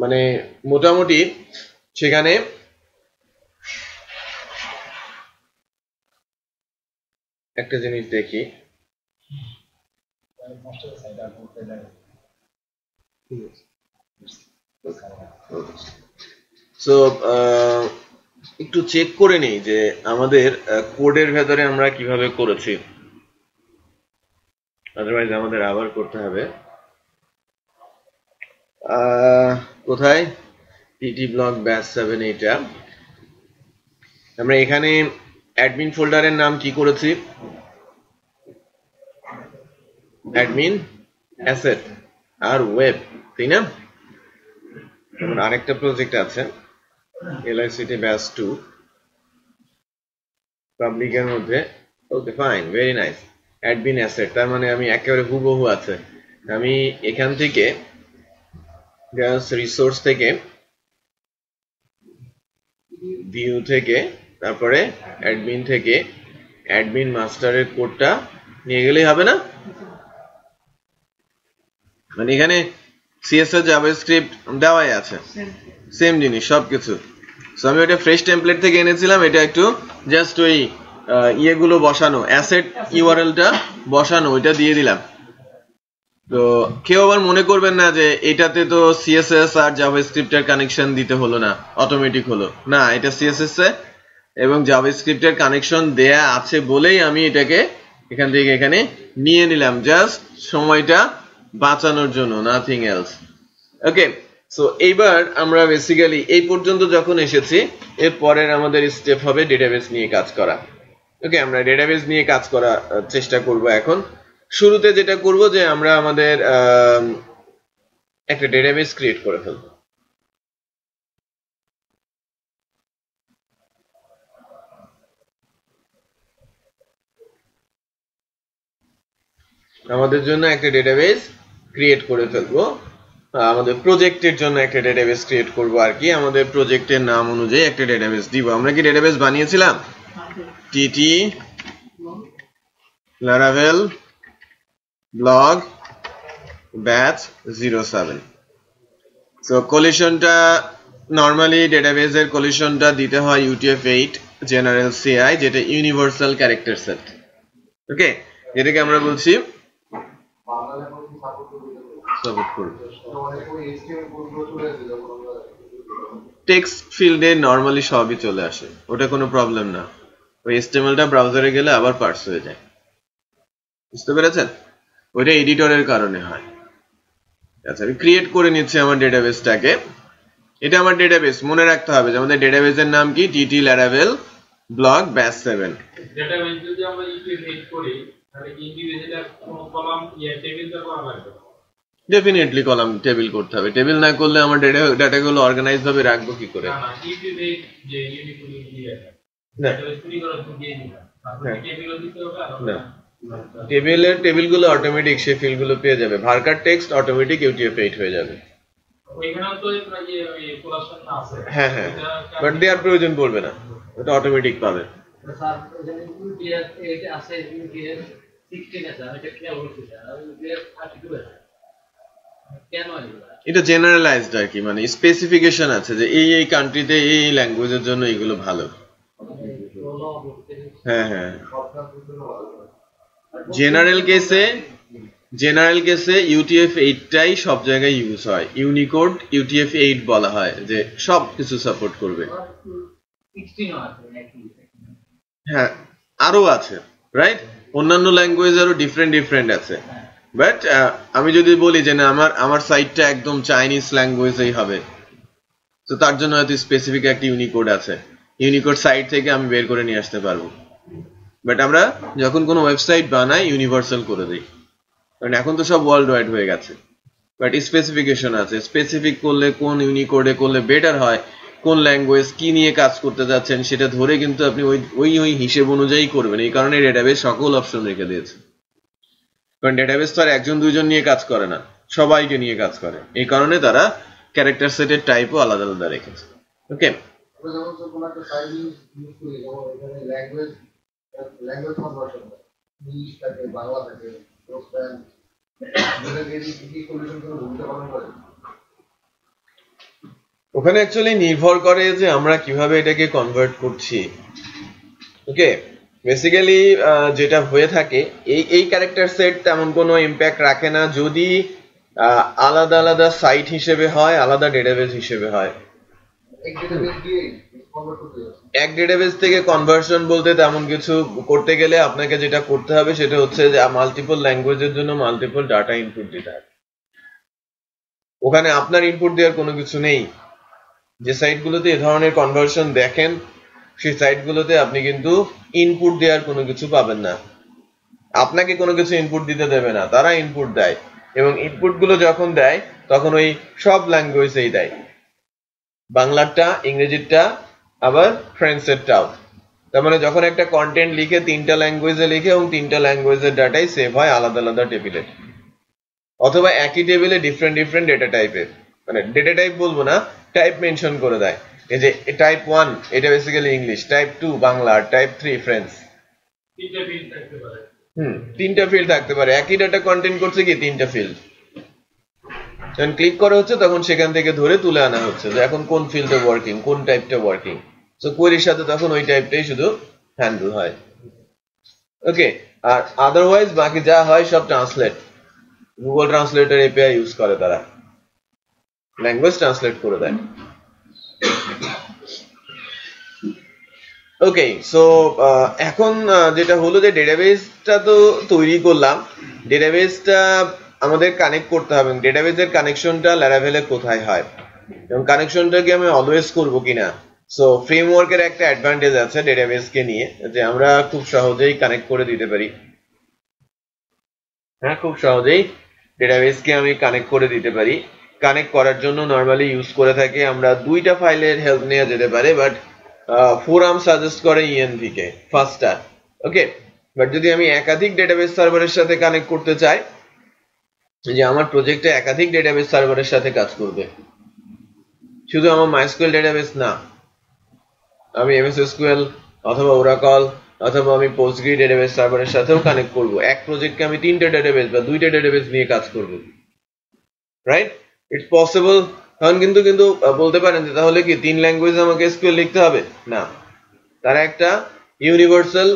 মানে মোটামুটি সেখানে একটা জিনিস দেখি, সো একটু চেক করে নেই যে আমাদের কোডের ভেতরে আমরা কিভাবে করেছি, আদারওয়াইজ আমাদের আবার করতে হবে। কোথায় টিটি ব্লক ব্যাচ 7, এইটা আমরা এখানে অ্যাডমিন ফোল্ডারের নাম কি করেছি, অ্যাডমিন অ্যাসেট আর ওয়েব, তাই না? আরেকটা প্রজেক্ট আছে এলআইসিটি ব্যাচ 2 পাবলিকের মধ্যে। Okay fine, very nice, admin asset, তার মানে আমি একেবারে হুবহু আছে। আমি এখান থেকে জাস্ট রিসোর্স থেকে, ভিউ থেকে, তারপরে অ্যাডমিন থেকে অ্যাডমিন মাস্টারের কোডটা নিয়ে গেলেই হবে না? মানে এখানে সিএসএস জাভাস্ক্রিপ্ট দেওয়াই আছে, সেম জিনিস সবকিছু। সো আমি ওটা ফ্রেশ টেমপ্লেট থেকে এনেছিলাম, এটা একটু জাস্ট ওই ইয়েগুলো বসানো, অ্যাসেট ইউআরএলটা বসানো, ওইটা দিয়ে দিলাম। তো কেউ আবার মনে করবেন না যে এটাতে তো সিএসএস আর জাভাস্ক্রিপ্টের কানেকশন দিতে হলো না, অটোমেটিক হলো না। এটা সিএসএস এবং জাভাস্ক্রিপ্টের কানেকশন দেয়া আছে বলেই আমি এটাকে এখান থেকে এখানে নিয়ে নিলাম, জাস্ট সময়টা বাঁচানোর জন্য, নাথিং এলস। ওকে, সো এইবার আমরা বেসিক্যালি এই পর্যন্ত যখন এসেছি, এর পরের আমাদের স্টেপ হবে ডেটাবেস নিয়ে কাজ করা। ওকে, আমরা ডেটাবেস নিয়ে কাজ করার চেষ্টা করব। এখন শুরুতে যেটা করব যে আমরা আমাদের একটা ডেটাবেস ক্রিয়েট করে ফেলব। আমাদের জন্য একটা ডেটাবেস ক্রিয়েট করে ফেলবো, আমাদের প্রজেক্টের জন্য একটা ডেটাবেস ক্রিয়েট করব আর কি। আমাদের প্রজেক্টের নাম অনুযায়ী একটা ডেটাবেস দিব। আমরা কি ডেটাবেস বানিয়েছিলাম? TT Laravel blog batch 07। So কলিশনটা নরমালি ডেটাবেসের কলিশনটা দিতে হয় UTF-8 জেনারেল CI, যেটা ইউনিভার্সাল ক্যারেক্টার সেট। ওকে, যেটাকে আমরা বলছি সাপোর্ট করবে। টেক্সট ফিল্ডে নরমালি সবই চলে আসে, ওটা কোনো প্রবলেম না। ওই HTML-টা ব্রাউজারে গেলে আবার পার্স হয়ে যায়, বুঝতে পেরেছেন? ওইটা এডিটরের কারণে হয়। আচ্ছা, আমি ক্রিয়েট করে নিচ্ছি আমার ডেটাবেসটাকে। এটা আমার ডেটাবেস, মনে রাখতে হবে যে আমাদের ডেটাবেসের নাম কি, TT Laravel ব্লগ ব্যাস 7। ডেটাবেস যদি আমরা ইন্টিগ্রেট করি তাহলে কি ইন্ডিভিজুয়াল কোন কলাম টেবিলটা করা লাগবে? ডেফিনেটলি কলাম টেবিল করতে হবে। টেবিল না করলে আমার ডাটাগুলো অর্গানাইজ ভাবে রাখবো কি করে? না না, ইন্টিগ্রেট যে ইউনিকোড দিয়ে না, ডেটাবেস তৈরি করার জন্য দিয়ে দিবা, তারপরে টেবিলও দিতে হবে। আর না, টেবিলগুলো অটোমেটিক সে ফিল্ডগুলো পেয়ে যাবে। ভার্কার টেক্সট অটোমেটিক UTF-8 হয়ে যাবে। ওইখানেও তো এই কোলাশন আছে। হ্যাঁ হ্যাঁ, বাট দেওয়ার প্রয়োজন পড়বে না, ওটা অটোমেটিক পাবে। স্যার এখানে UTF এটা আছে, UTF 16 আছে, আমি এটা খেয়াল করছি স্যার, আর UTF 32 আছে। কেন এগুলো? এটা জেনারেলাইজড আর কি, মানে স্পেসিফিকেশন আছে যে এই কান্ট্রিতে এই ল্যাঙ্গুয়েজের জন্য এগুলো ভালো। হ্যাঁ হ্যাঁ, জেনারেল কেসে UTF-8টাই সব জায়গায় ইউজ হয়। ইউনিকোড UTF-8 বলা হয় যে সব কিছু সাপোর্ট করবে। 16 আছে নাকি? হ্যাঁ, আরো আছে, রাইট? অন্যান্য ল্যাঙ্গুয়েজ আরো ডিফারেন্ট আছে। বাট আমি যদি বলি যে না আমার সাইটটা একদম চাইনিজ ল্যাঙ্গুয়েজেই হবে, তো তার জন্য হয়তো স্পেসিফিক একটা ইউনিকোড আছে, ইউনিকোড সাইট থেকে আমি বের করে নিয়ে আসতে পারবো। বাট আমরা যখন কোনো ওয়েবসাইট বানাই ইউনিভার্সাল করে দিই, কারণ এখন তো সব ওয়ার্ল্ড ওয়াইড হয়ে গেছে। বাট স্পেসিফিকেশন আছে, স্পেসিফিক করলে কোন ইউনিকোডে করলে বেটার হয়, কোন ল্যাঙ্গুয়েজ কি নিয়ে কাজ করতে যাচ্ছেন সেটা ধরে কিন্তু আপনি ওই হিসেব অনুযায়ী করবেন। এই কারণে ডেটাবেস সকল অপশন রেখে দিয়েছে, কারণ ডেটাবেস তো আর একজন দুইজন নিয়ে কাজ করে না, সবাইকে নিয়ে কাজ করে। এই কারণে তারা ক্যারেক্টার সেটের টাইপও আলাদা আলাদা রেখেছে। ওকে, ওখানে অ্যাকচুয়ালি নির্ভর করে যে আমরা কিভাবে এটাকে কনভার্ট করছি। ওকে, বেসিক্যালি যেটা হয়ে থাকে এই ক্যারেক্টার সেট তেমন কোনো ইম্প্যাক্ট রাখে না যদি আলাদা আলাদা সাইট হিসেবে হয়, আলাদা ডেটাবেস হিসেবে হয়। এক ডেটাবেস থেকে কনভার্সন বলতে তেমন কিছু করতে গেলে আপনাকে যেটা করতে হবে সেটা হচ্ছে যে মাল্টিপল ল্যাঙ্গুয়েজের জন্য মাল্টিপল ডাটা ইনপুট দিতে হবে। ওখানে আপনার ইনপুট দেওয়ার কোনো কিছু নেই। যে সাইটগুলোতে এ ধরনের কনভার্সন দেখেন সেই সাইটগুলোতে আপনি কিন্তু ইনপুট দেওয়ার কোনো কিছু পাবেন না, আপনাকে কোনো কিছু ইনপুট দিতে দেবে না, তারা ইনপুট দেয়। এবং ইনপুটগুলো যখন দেয় তখন ওই সব ল্যাঙ্গুয়েজেই দেয়, বাংলাটা, ইংরেজিটা, আবার ফ্রেঞ্চেরটাও। তার মানে যখন একটা কন্টেন্ট লিখে 3টা ল্যাঙ্গুয়েজে লিখে এবং 3টা ল্যাঙ্গুয়েজের ডাটাই সেভ হয় আলাদা আলাদা টেবিলে, অথবা একই টেবিলে ডিফারেন্ট ডেটা টাইপের, মানে ডেটা টাইপ বলবো না, টাইপ মেনশন করে দেয়। এই যে টাইপ 1 এটা basically English, type 2 Bangla, type 3 French. 3টা ফিল্ড থাকতে পারে, একই ডাটা কন্টেন্ট করছে কি 3টা ফিল্ড। যখন ক্লিক করা হচ্ছে তখন সেখান থেকে ধরে তুলে আনা হচ্ছে যে এখন কোন ফিল্ডে ওয়ার্কিং, কোন টাইপটা ওয়ার্কিং। সো কোয়েরির সাথে তখন ওই টাইপটাই শুধু হ্যান্ডেল হয়। ওকে, আর আদারওয়াইজ বাকি যা হয় সব translate, Google translator API use করে, তারা ল্যাঙ্গুয়েজ ট্রান্সলেট করে দেয়। ওকে, সো এখন যেটা হলো যে ডেটাবেসটা তো তৈরি করলাম, ডেটাবেসটা আমাদের কানেক্ট করতে হবে। ডেটাবেসের কানেকশনটা ল্যারাভেলে কোথায় হয় এবং কানেকশনটাকে আমি অলওয়েজ করব কিনা। সো ফ্রেমওয়ার্কের একটা অ্যাডভান্টেজ আছে ডেটাবেসকে নিয়ে, যে আমরা খুব সহজেই কানেক্ট করে দিতে পারি। হ্যাঁ, খুব সহজেই ডেটাবেসকে আমি কানেক্ট করে দিতে পারি। কানেক্ট করার জন্য নর্মালি ইউজ করে থাকি আমরা 2টা ফাইলের হেল্প নেওয়া যেতে পারে, বাট ফোরাম সাজেস্ট করে ENV কে ফাস্টার। ওকে, বাট যদি আমি একাধিক ডেটাবেস সার্ভারের সাথে কানেক্ট করতে চাই, যে আমার প্রজেক্টে একাধিক ডেটাবেস সার্ভারের সাথে কাজ করবে, শুধু আমার MySQL ডেটাবেস না, আমি MS SQL অথবা Oracle অথবা আমি Postgre ডেটাবেস সার্ভারের সাথেও কানেক্ট করব। এক প্রজেক্টে আমি 3টা ডেটাবেস বা 2টা ডেটাবেস নিয়ে কাজ করব, রাইট? It's possible. তখন কিন্তু বলতে পারেন যে তাহলে কি 3 ল্যাঙ্গুয়েজে আমাকে SQL লিখতে হবে? না, তারা একটা ইউনিভার্সাল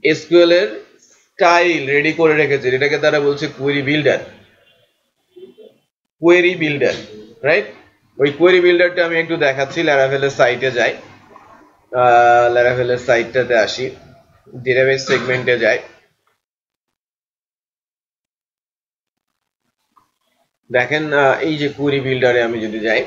SQL এর স্টাইল রেডি করে রেখেছে, এটাকে তারা বলছে কোয়েরি বিল্ডার, রাইট? ওই কোয়েরি বিল্ডারটা আমি একটু দেখাচ্ছি। ল্যারাভেলের সাইটে যাই, ল্যারাভেলের সাইটটাতে আসি, ডেটাবেস সেগমেন্টে যাই। দেখেন এই যে কোয়েরি বিল্ডারে আমি যদি যাই,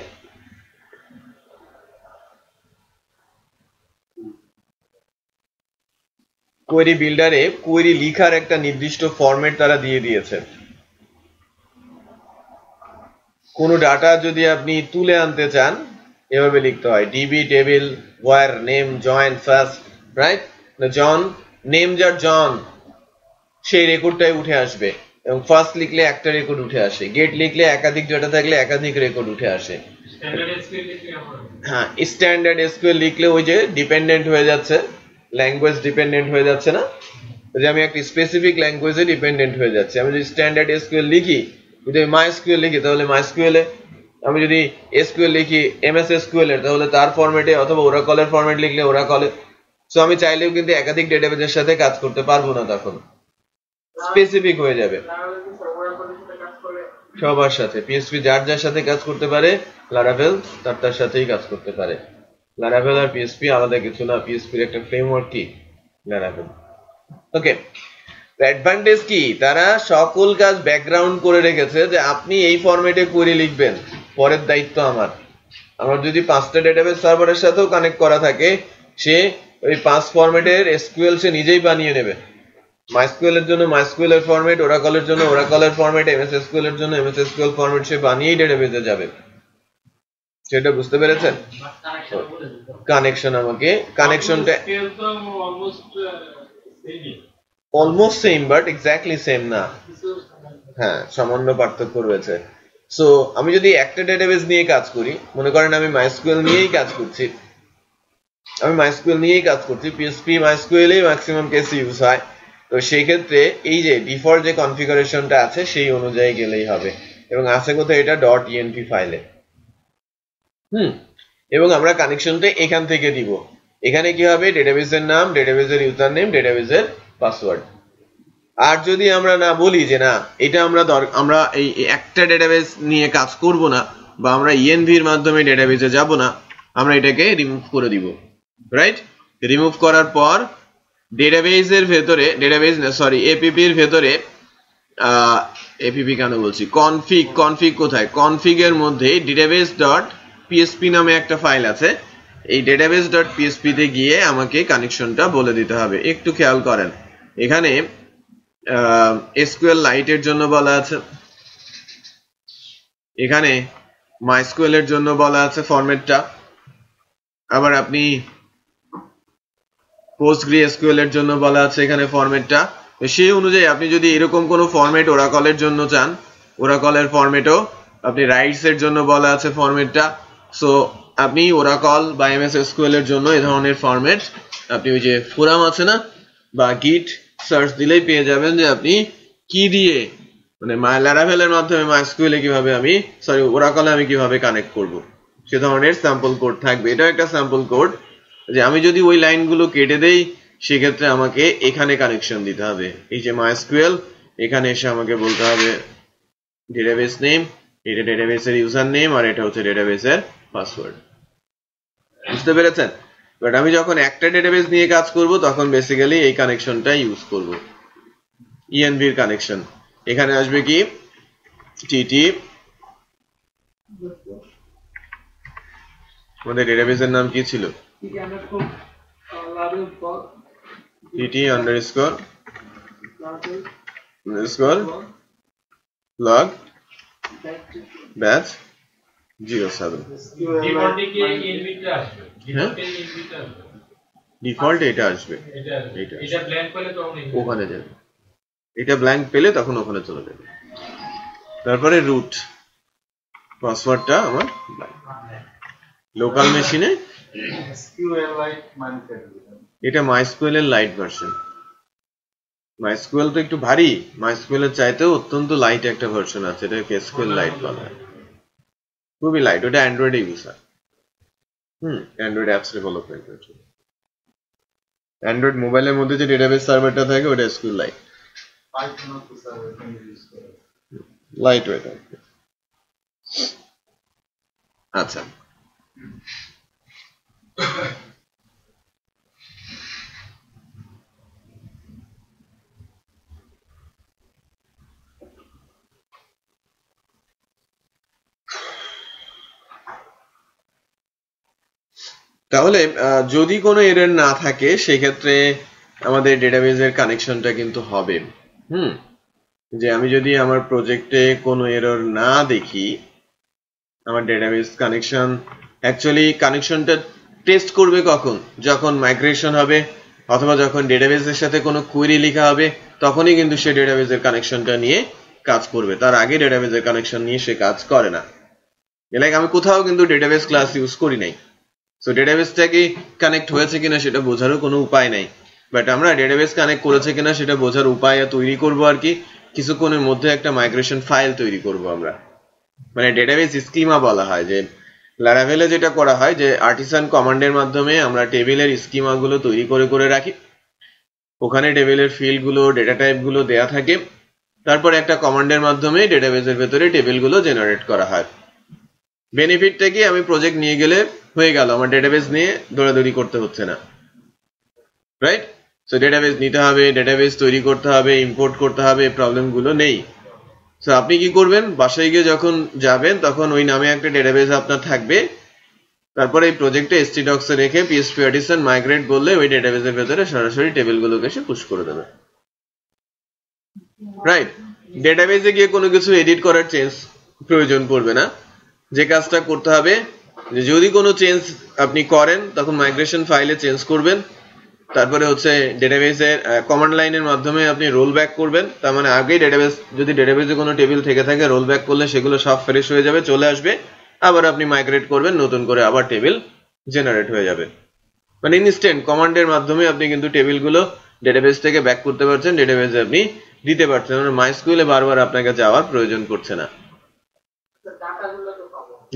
কোয়েরি বিল্ডারে কোয়েরি লিখার একটা নির্দিষ্ট ফরম্যাট তারা দিয়ে দিয়েছে। কোনো ডাটা যদি আপনি তুলে আনতে চান এভাবে লিখতে হয়, DB table where name join first, right? John name যার জন, সেই রেকর্ডটাই উঠে আসবে, এবং ফার্স্ট লিখলে একটা রেকর্ড উঠে আসে, গেট লিখলে একাধিক ডাটা থাকলে একাধিক রেকর্ড উঠে আসে। হ্যাঁ, স্ট্যান্ডার্ড এসকিউএল লিখলে ওই যে ডিপেন্ডেন্ট হয়ে যাচ্ছে, ল্যাঙ্গুয়েজ ডিপেন্ডেন্ট হয়ে যাচ্ছে না, যে আমি একটা স্পেসিফিক ল্যাঙ্গুয়েজে ডিপেন্ডেন্ট হয়ে যাচ্ছে। আমি যদি স্ট্যান্ডার্ড এসকিউএল লিখি, যদি আমি মাইএসকিউএল লিখি তাহলে মাইএসকিউএল এ, আমি যদি এসকিউএল লিখি এমএস এসকিউএল এর তাহলে তার ফরম্যাটে, অথবা ওরাকলের ফরম্যাট লিখলে ওরাকলে। সো আমি চাইলেও কিন্তু একাধিক ডেটাবেজের সাথে কাজ করতে পারবো না, তখন স্পেসিফিক হয়ে যাবে সবার সাথে। পিএসপি যার যার সাথে কাজ করতে পারে, লারাভেল তার সাথেই কাজ করতে পারে। লারাভেল আর পিএসপি আলাদা কিছু না, পিএসপির একটা ফ্রেমওয়ার্ক কি লারাভেল। ওকে, অ্যাডভান্টেজ কি, তারা সকল কাজ ব্যাকগ্রাউন্ড করে রেখেছে, যে আপনি এই ফরম্যাটে কোয়েরি লিখবেন, পরের দায়িত্ব আমার। আমার যদি 5টা ডেটাবেস সার্ভারের সাথেও কানেক্ট করা থাকে, সে ওই 5 ফরম্যাটের এসকিউএল সে নিজেই বানিয়ে নেবে। মাইএসকিউএল এর জন্য মাইএসকিউএল এর ফরম্যাট, ওরাকলের জন্য ওরাকলের ফরম্যাট, এমএস এসকিউএল এর জন্য এমএস এসকিউএল ফরম্যাট সে বানিয়েই ডেটাবেসে যাবে। সেটা বুঝতে পেরেছেন? কানেকশন, আমাকে কানেকশনটা almost same but exactly same না, হ্যাঁ সামান্য পার্থক্য রয়েছে। সো আমি যদি একটা ডেটাবেস নিয়ে কাজ করি, মনে করেন আমি মাইএসকিউএল নিয়েই কাজ করছি, পিএসপি মাইএসকিউএল এই ম্যাক্সিমাম কেসে ইউজ হয়, তো সেই ক্ষেত্রে এই যে ডিফল্ট যে কনফিগারেশনটা আছে সেই অনুযায়ী গেলেই হবে, এবং আছে কোথায় এটা .env ফাইলে। এবং আমরা কানেকশনটা এখান থেকে দিব। এখানে কি হবে, ডেটাবেসের নাম, ডেটাবেসের ইউজার নেম, ডেটাবেসের পাসওয়ার্ড। আর যদি আমরা না বলি যে না এটা আমরা এই একটা ডেটাবেস নিয়ে কাজ করব না, বা আমরা ইএনভি এর মাধ্যমে ডেটাবেসে যাব না, আমরা এটাকে রিমুভ করে দিব, রাইট? রিমুভ করার পর ডেটাবেসের ভেতরে, এপিপির ভেতরে, এপিপি কেন বলছি, কনফিগ কোথায়, কনফিগের মধ্যে database.php নামে একটা ফাইল আছে, এই database.php তে গিয়ে আমাকে কানেকশনটা বলে দিতে হবে। একটু খেয়াল করেন, এখানে এসকিউএল লাইট এর জন্য বলা আছে, এখানে মাইএসকিউএল এর জন্য বলা আছে ফরম্যাটটা, আবার আপনি পোস্টগ্রিএসকিউএল এর জন্য বলা আছে এখানে ফরম্যাটটা। সেই অনুযায়ী আপনি যদি এরকম কোনো ফরম্যাট ওরাকলের জন্য চান, ওরাকলের ফরম্যাটও আপনি রাইটস এর জন্য বলা আছে ফরম্যাটটা। সো আপনি ওরাকল বা এমএস এসকিউএল এর জন্য এই ধরনের ফরম্যাট আপনি ওই যে ফোরাম আছে না, বা গিট সার্চ দিলেই পেয়ে যাবেন যে আপনি কি দিয়ে, মানে লারাভেলের মাধ্যমে মাইএসকিউএল এ কিভাবে ওরাকলে আমি কিভাবে কানেক্ট করব, সে ধরনের স্যাম্পল কোড থাকবে। এটা একটা স্যাম্পল কোড, যে আমি যদি ওই লাইনগুলো কেটে দেই সেক্ষেত্রে আমাকে এখানে কানেকশন দিতে হবে। এই যে মাইএসকিউএল, এখানে এসে আমাকে বলতে হবে ডেটাবেস নেম, এটা ডেটাবেসের ইউজার নেম, আর এটা হচ্ছে ডেটাবেসের পাসওয়ার্ড। বুঝতে পেরেছেন? বাট আমি যখন একটা ডেটাবেস নিয়ে কাজ করব তখন বেসিক্যালি এই কানেকশনটা ইউজ করব, ইএনভি এর কানেকশন। এখানে আসবে কি টিটি, আমাদের ডেটাবেসের নাম কি ছিল, TT underscore log batch 07। Default এটা আসবে, ওখানে যাবে, এটা ব্ল্যাঙ্ক পেলে তখন ওখানে চলে যাবে। তারপরে রুট, পাসওয়ার্ডটা আমার লোকাল মেশিনে, এটা মাইএসকিউএল এর লাইট ভার্সন। মাইএসকিউএল তো একটু ভারী, মাইএসকিউএল এর চাইতেও অত্যন্ত লাইট একটা ভার্সন আছে, এটাকে এসকিউএল লাইট বলা হয়, খুবই লাইট। ওটা অ্যান্ড্রয়েডে ইউজ হয়, অ্যান্ড্রয়েড অ্যাপস ডেভেলপমেন্টের জন্য। অ্যান্ড্রয়েড মোবাইলের মধ্যে যে ডেটাবেস সার্ভারটা থাকে ওটা এসকিউএল লাইট ওয়েট। আচ্ছা, তাহলে যদি কোনো এরর না থাকে সেক্ষেত্রে আমাদের ডেটাবেজের কানেকশনটা কিন্তু হবে। যে আমি যদি আমার প্রজেক্টে কোনো এরর না দেখি, আমার ডেটাবেস কানেকশন অ্যাকচুয়ালি কানেকশনটা টেস্ট করবে কখন? যখন মাইগ্রেশন হবে অথবা যখন ডেটাবেসের সাথে কোনো কোয়েরি লেখা হবে, তখনই কিন্তু সে ডেটাবেসের কানেকশনটা নিয়ে কাজ করবে। তার আগে ডেটাবেসের কানেকশন নিয়ে সে কাজ করে না। লাইক আমি কোথাও কিন্তু ডেটাবেস ক্লাস ইউজ করি নাই, সো ডেটাবেসটা কি কানেক্ট হয়েছে কিনা সেটা বোঝারও কোনো উপায় নাই। বাট আমরা ডেটাবেস কানেক্ট করেছে কিনা সেটা বোঝার উপায় তৈরি করব আর কি, কিছুক্ষণের মধ্যে একটা মাইগ্রেশন ফাইল তৈরি করব আমরা। মানে ডেটাবেস স্কিমা বলা হয়, যে লারাভেলে যেটা করা হয় যে আর্টিসান কমান্ডের মাধ্যমে আমরা টেবিলের স্কিমা গুলো তৈরি করে করে রাখি। ওখানে টেবিলের ফিল্ড গুলো, ডেটা টাইপ গুলো দেয়া থাকে, তারপরে একটা কমান্ডের মাধ্যমে ডেটাবেসের ভেতরে টেবিল গুলো জেনারেট করা হয়। বেনিফিটটা কি, আমি প্রজেক্ট নিয়ে গেলে হয়ে গেল, আমার ডেটাবেস নিয়ে দৌড়াদৌড়ি করতে হচ্ছে না, রাইট? সো ডেটাবেস নিতে হবে, ডেটাবেস তৈরি করতে হবে, ইম্পোর্ট করতে হবে, প্রবলেম গুলো নেই। সো আপনি কি করবেন, বাসায় গিয়ে যখন যাবেন তখন ওই নামে একটা ডেটাবেস আপনার থাকবে, তারপরে এই প্রজেক্টে htdocs এ রেখে PHP artisan মাইগ্রেট বললে ওই ডেটাবেসের ভেতরে সরাসরি টেবিল গুলোকে এসে পুশ করে দেবে, রাইট? ডেটাবেসে গিয়ে কোনো কিছু এডিট করার চেঞ্জ প্রয়োজন পড়বে না। যে কাজটা করতে হবে, যে যদি কোনো চেঞ্জ আপনি করেন তখন মাইগ্রেশন ফাইলে চেঞ্জ করবেন, তারপরে হচ্ছে ডেটাবেসের কমান্ড লাইনের মাধ্যমে আপনি রোল ব্যাক করবেন। তার মানে আগেই ডেটাবেস, যদি ডেটাবেসে কোনো টেবিল থেকে থাকে রোল ব্যাক করলে সেগুলো সব ফ্রেশ হয়ে যাবে, চলে আসবে, আবার আপনি মাইগ্রেট করবেন, নতুন করে আবার টেবিল জেনারেট হয়ে যাবে। মানে ইনস্ট্যান্ট কমান্ডের মাধ্যমে আপনি কিন্তু টেবিলগুলো ডেটাবেস থেকে ব্যাক করতে পারছেন, ডেটাবেসে আপনি দিতে পারছেন। মানে মাইস্কুয়েলে বারবার আপনাকে যাওয়ার প্রয়োজন পড়ছে না।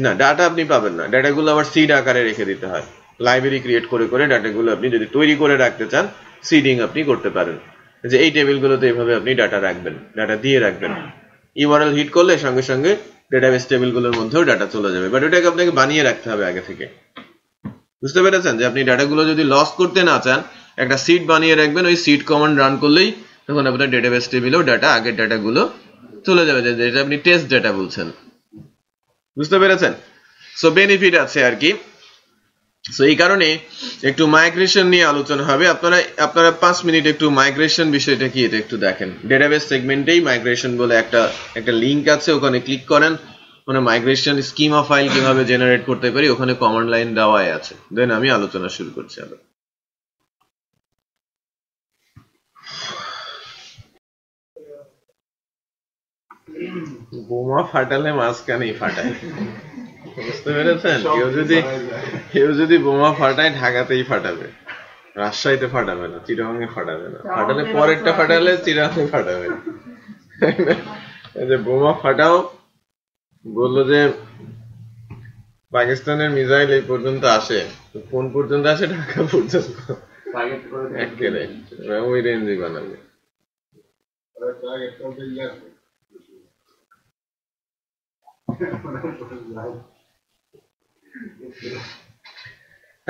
না, ডাটা আপনি পাবেন না, ডাটাগুলো আবার সিড আকারে রেখে দিতে হয়। লাইব্রেরি ক্রিয়েট করে করে ডাটাগুলো আপনি যদি তৈরি করে রাখতে চান, সিডিং আপনি করতে পারেন, যে এই টেবিলগুলোতে এইভাবে আপনি ডাটা রাখবেন, ডাটা দিয়ে রাখবেন। ইউআরএল হিট করলে সঙ্গে সঙ্গে ডেটাবেস টেবিলগুলোর মধ্যেও ডাটা চলে যাবে, বাট ওটাকে আপনাকে বানিয়ে রাখতে হবে আগে থেকে। বুঝতে পেরেছেন? যে আপনি ডাটাগুলো যদি লস করতে না চান, একটা সিড বানিয়ে রাখবেন, ওই সিড কমান্ড রান করলেই তখন আপনার ডেটাবেস টেবিলেও ডাটা, আগের ডাটাগুলো চলে যাবে, যেটা আপনি টেস্ট ডাটা বলছেন। বুঝতে পেরেছেন? সো বেনিফিট আছে আর কি। সো এই কারণে একটু মাইগ্রেশন নিয়ে আলোচনা হবে। আপনারা 5 মিনিট একটু মাইগ্রেশন বিষয়টা কি এটা একটু দেখেন। ডেটাবেস সেগমেন্টেই মাইগ্রেশন বলে একটা লিংক আছে, ওখানে ক্লিক করেন, ওখানে মাইগ্রেশন স্কিমা ফাইল কিভাবে জেনারেট করতে পারি ওখানে কমান্ড লাইন দেওয়াই আছে। দেন আমি আলোচনা শুরু করছি আবার। বোমা ফাটালে মাঝখানেই ফাটায়, বুঝতে পেরেছেন? কেউ যদি বোমা ফাটায় ঢাকাতেই ফাটাবে, রাজশাহীতে ফাটাবে না, চিটাগাঙে ফাটাবে না। ফাটালে পরেরটা ফাটালে চিটাগাঙে ফাটাবে। যে বোমা ফাটাও বললো যে পাকিস্তানের মিসাইল এই পর্যন্ত আসে, কোন পর্যন্ত আসে? ঢাকা পর্যন্ত, একেবারে ওই রেঞ্জই বানাবে।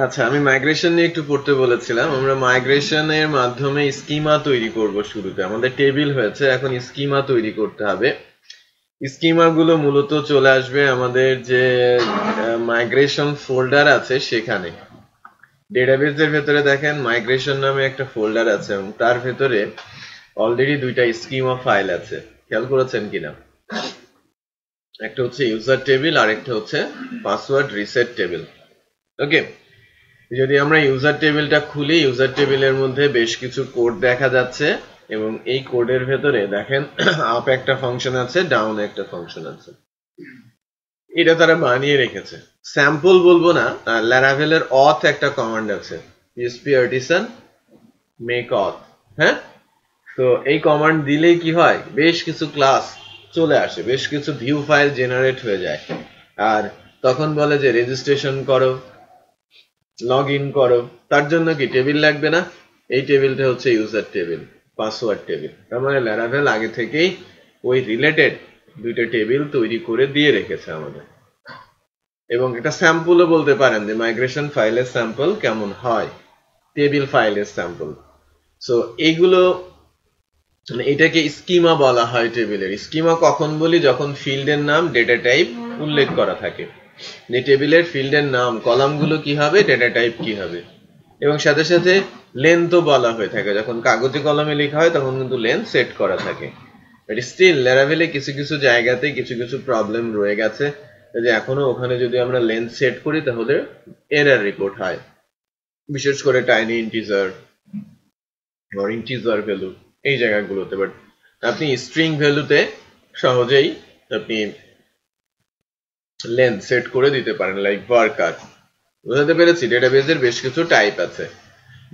আচ্ছা, আমি মাইগ্রেশন নিয়ে একটু পড়তে বলেছিলাম। আমরা মাইগ্রেশনের মাধ্যমে স্কিমা তৈরি করব। শুরুতে আমাদের টেবিল হয়েছে, এখন স্কিমা তৈরি করতে হবে। স্কিমা গুলো মূলত চলে আসবে আমাদের যে মাইগ্রেশন ফোল্ডার আছে সেখানে। ডেটাবেসের ভেতরে দেখেন মাইগ্রেশন নামে একটা ফোল্ডার আছে এবং তার ভেতরে অলরেডি দুইটা স্কিমা ফাইল আছে, খেয়াল করেছেন কিনা? একটা হচ্ছে ইউজার টেবিল আর একটা হচ্ছে পাসওয়ার্ড রিসেট টেবিল। ওকে, যদি আমরা ইউজার টেবিলটা খুলি, ইউজার টেবিলের মধ্যে বেশ কিছু কোড দেখা যাচ্ছে এবং এই কোডের ভেতরে দেখেন আপ একটা ফাংশন আছে, ডাউন একটা ফাংশন আছে। এটা তারা বানিয়ে রেখেছে, স্যাম্পল বলবো না। ল্যারাভেলের অথ একটা কমান্ড আছে, PHP artisan make auth। হ্যাঁ, তো এই কমান্ড দিলেই কি হয়, বেশ কিছু ক্লাস চলে আসে, বেশ কিছু ভিউ ফাইল জেনারেট হয়ে যায়। আর তখন বলে যে রেজিস্ট্রেশন করো, লগ ইন করো। তার জন্য কি টেবিল লাগবে না? এই টেবিলটা হচ্ছে ইউজার টেবিল, পাসওয়ার্ড টেবিল। তার মানে ল্যারাভেল আগে থেকেই ওই রিলেটেড দুইটা টেবিল তৈরি করে দিয়ে রেখেছে আমাদের। এবং একটা স্যাম্পলও বলতে পারেন যে মাইগ্রেশন ফাইলের স্যাম্পল কেমন হয়, টেবিল ফাইলের স্যাম্পল। সো এইগুলো মানে এটাকে স্কিমা বলা হয় টেবিলের। স্কিমা কখন বলি? যখন ফিল্ডের নাম ডেটা টাইপ উল্লেখ করা থাকে, যে টেবিলের ফিল্ডের নাম কলামগুলো কি হবে, ডেটা টাইপ কি হবে, এবং সাথে সাথে লেন্থও বলা হয়ে থাকে। যখন কাগজে কলমে লেখা হয় তখন কিন্তু লেন্থ সেট করা থাকে। বাট স্টিল ল্যারাভেলে কিছু কিছু জায়গাতে কিছু কিছু প্রবলেম রয়ে গেছে, যে এখনো ওখানে যদি আমরা লেন্থ সেট করি তাহলে এরর রিপোর্ট হয়, বিশেষ করে tiny integer or integer value এই জায়গাগুলোতে। বাট আপনি স্ট্রিং ভ্যালুতে সহজেই আপনি লেন্থ সেট করে দিতে পারেন, লাইক varchar। বুঝতে পেরেছি? ডেটাবেজের বেশ কিছু টাইপ আছে।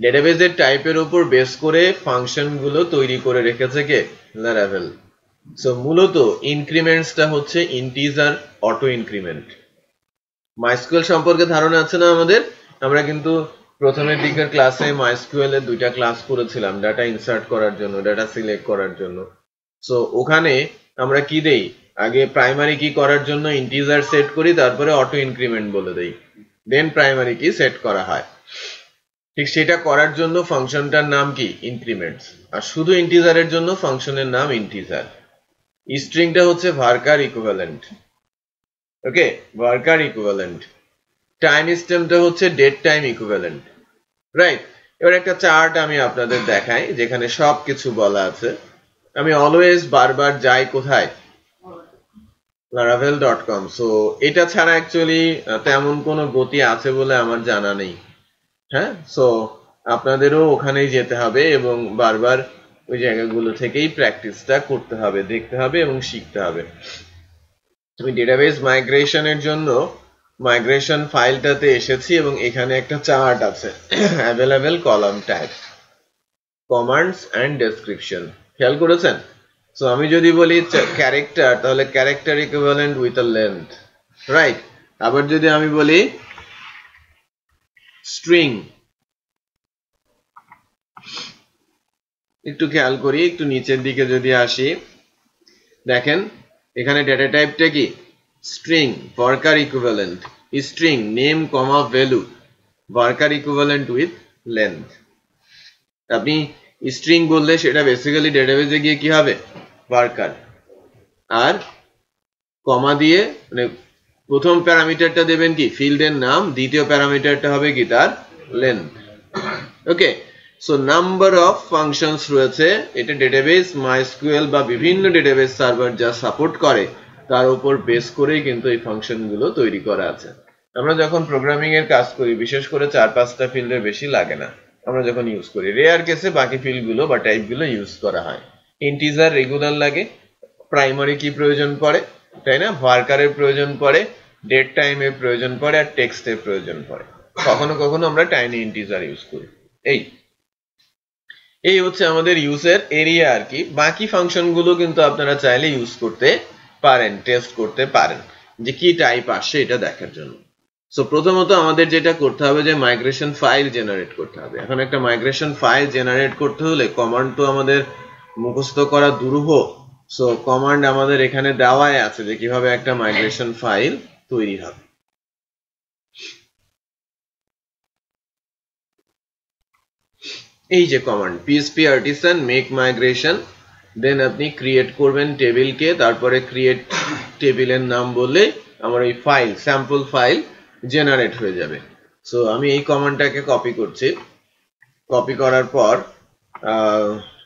ডেটাবেজের টাইপের উপর বেস করে ফাংশন গুলো তৈরি করে রেখেছে কে? Laravel। সো মূলত ইনক্রিমেন্টসটা হচ্ছে ইন্টিজার অটো ইনক্রিমেন্ট। মাইস্কুয়েল সম্পর্কে ধারণা আছে না আমাদের? আমরা কিন্তু প্রথমের দিকের ক্লাসে মাইস্কুয়েল এর দুইটা ক্লাস করেছিলাম, ডাটা ইনসার্ট করার জন্য, ডাটা সিলেক্ট করার জন্য। সো ওখানে আমরা কি দেই? আগে প্রাইমারি কি করার জন্য ইন্টিজার সেট করি, তারপরে অটো ইনক্রিমেন্ট বলে দেই, দেন প্রাইমারি কি সেট করা হয়। ঠিক সেটা করার জন্য ফাংশনটার নাম কি? ইনক্রিমেন্টস। আর শুধু ইন্টিজারের জন্য ফাংশনের নাম ইন্টিজার। স্ট্রিংটা হচ্ছে varchar ইকুইভ্যালেন্ট। ওকে, varchar ইকুইভ্যালেন্ট। টাইম স্ট্যাম্পটা হচ্ছে ডেট টাইম ইকুইভ্যালেন্ট, রাইট? এবার একটা চার্ট আমি আপনাদের দেখাই যেখানে সবকিছু বলা আছে। আমি অলওয়েজ বারবার যাই কোথায়? laravel.com। সো এটা ছাড়া অ্যাকচুয়ালি তেমন কোনো গতি আছে বলে আমার জানা নেই। হ্যাঁ, সো আপনাদেরও ওখানেই যেতে হবে এবং বারবার ওই জায়গাগুলো থেকেই প্র্যাকটিসটা করতে হবে, দেখতে হবে এবং শিখতে হবে। আমি ডেটাবেজ মাইগ্রেশনের জন্য মাইগ্রেশন ফাইলটাতে এসেছি এবং এখানে একটা চার্ট আছে, available column tag, commands and description. খেয়াল করেছেন? সো আমি যদি বলি ক্যারেক্টার, তাহলে character equivalent with a length, right? আবার যদি আমি বলি স্ট্রিং, একটু খেয়াল করি, একটু নিচের দিকে যদি আসি, দেখেন এখানে ডেটা টাইপটা কি? String, varchar equivalent. String name comma value, varchar equivalent with length. আপনি স্ট্রিং বললে সেটা বেসিক্যালি ডেটাবেজে গিয়ে কি হবে? varchar। আর কমা দিয়ে মানে প্রথম প্যারামিটারটা দেবেন কি? ফিল্ডের নাম, দ্বিতীয় প্যারামিটারটা হবে কি? তার length. Okay, so number of functions রয়েছে। এটা ডেটাবেজ মাইস্কুয়েল বা বিভিন্ন ডেটাবেজ সার্ভার যা সাপোর্ট করে তার উপর বেস করেই কিন্তু এই ফাংশন গুলো তৈরি করা আছে। আমরা যখন প্রোগ্রামিং এর কাজ করি বিশেষ করে 4-5টা ফিল্ডের বেশি লাগে না আমরা যখন ইউজ করি। রেয়ার কেসে বাকি ফিল্ড গুলো বা টাইপ গুলো ইউজ করা হয়। ইন্টিজার রেগুলার লাগে, প্রাইমারি কি প্রয়োজন পড়ে, তাই না? varchar এর প্রয়োজন পড়ে, ডেট টাইম এর প্রয়োজন পড়ে, আর টেক্সট এর প্রয়োজন পড়ে। কখনো কখনো আমরা টাইনি ইন্টিজার ইউজ করি। এই হচ্ছে আমাদের ইউজের এরিয়া আর কি। বাকি ফাংশন গুলো কিন্তু আপনারা চাইলে ইউজ করতে পারেন, টেস্ট করতে পারেন যে কি টাইপ আসে এটা দেখার জন্য। সো প্রথমত আমাদের যেটা করতে হবে যে মাইগ্রেশন ফাইল জেনারেট করতে হবে। এখন একটা মাইগ্রেশন ফাইল জেনারেট করতে হলে কমান্ড তো আমাদের মুখস্থ করা দুরূহ। সো কমান্ড আমাদের এখানে দেওয়াই আছে যে কিভাবে একটা মাইগ্রেশন ফাইল তৈরি হবে। এই যে command php artisan make migration, দেন আপনি ক্রিয়েট করবেন টেবিলকে, তারপরে ক্রিয়েট টেবিলের নাম বললে আমার এই ফাইল, স্যাম্পল ফাইল জেনারেট হয়ে যাবে। সো আমি এই কমান্ডটাকে কপি করছি। কপি করার পর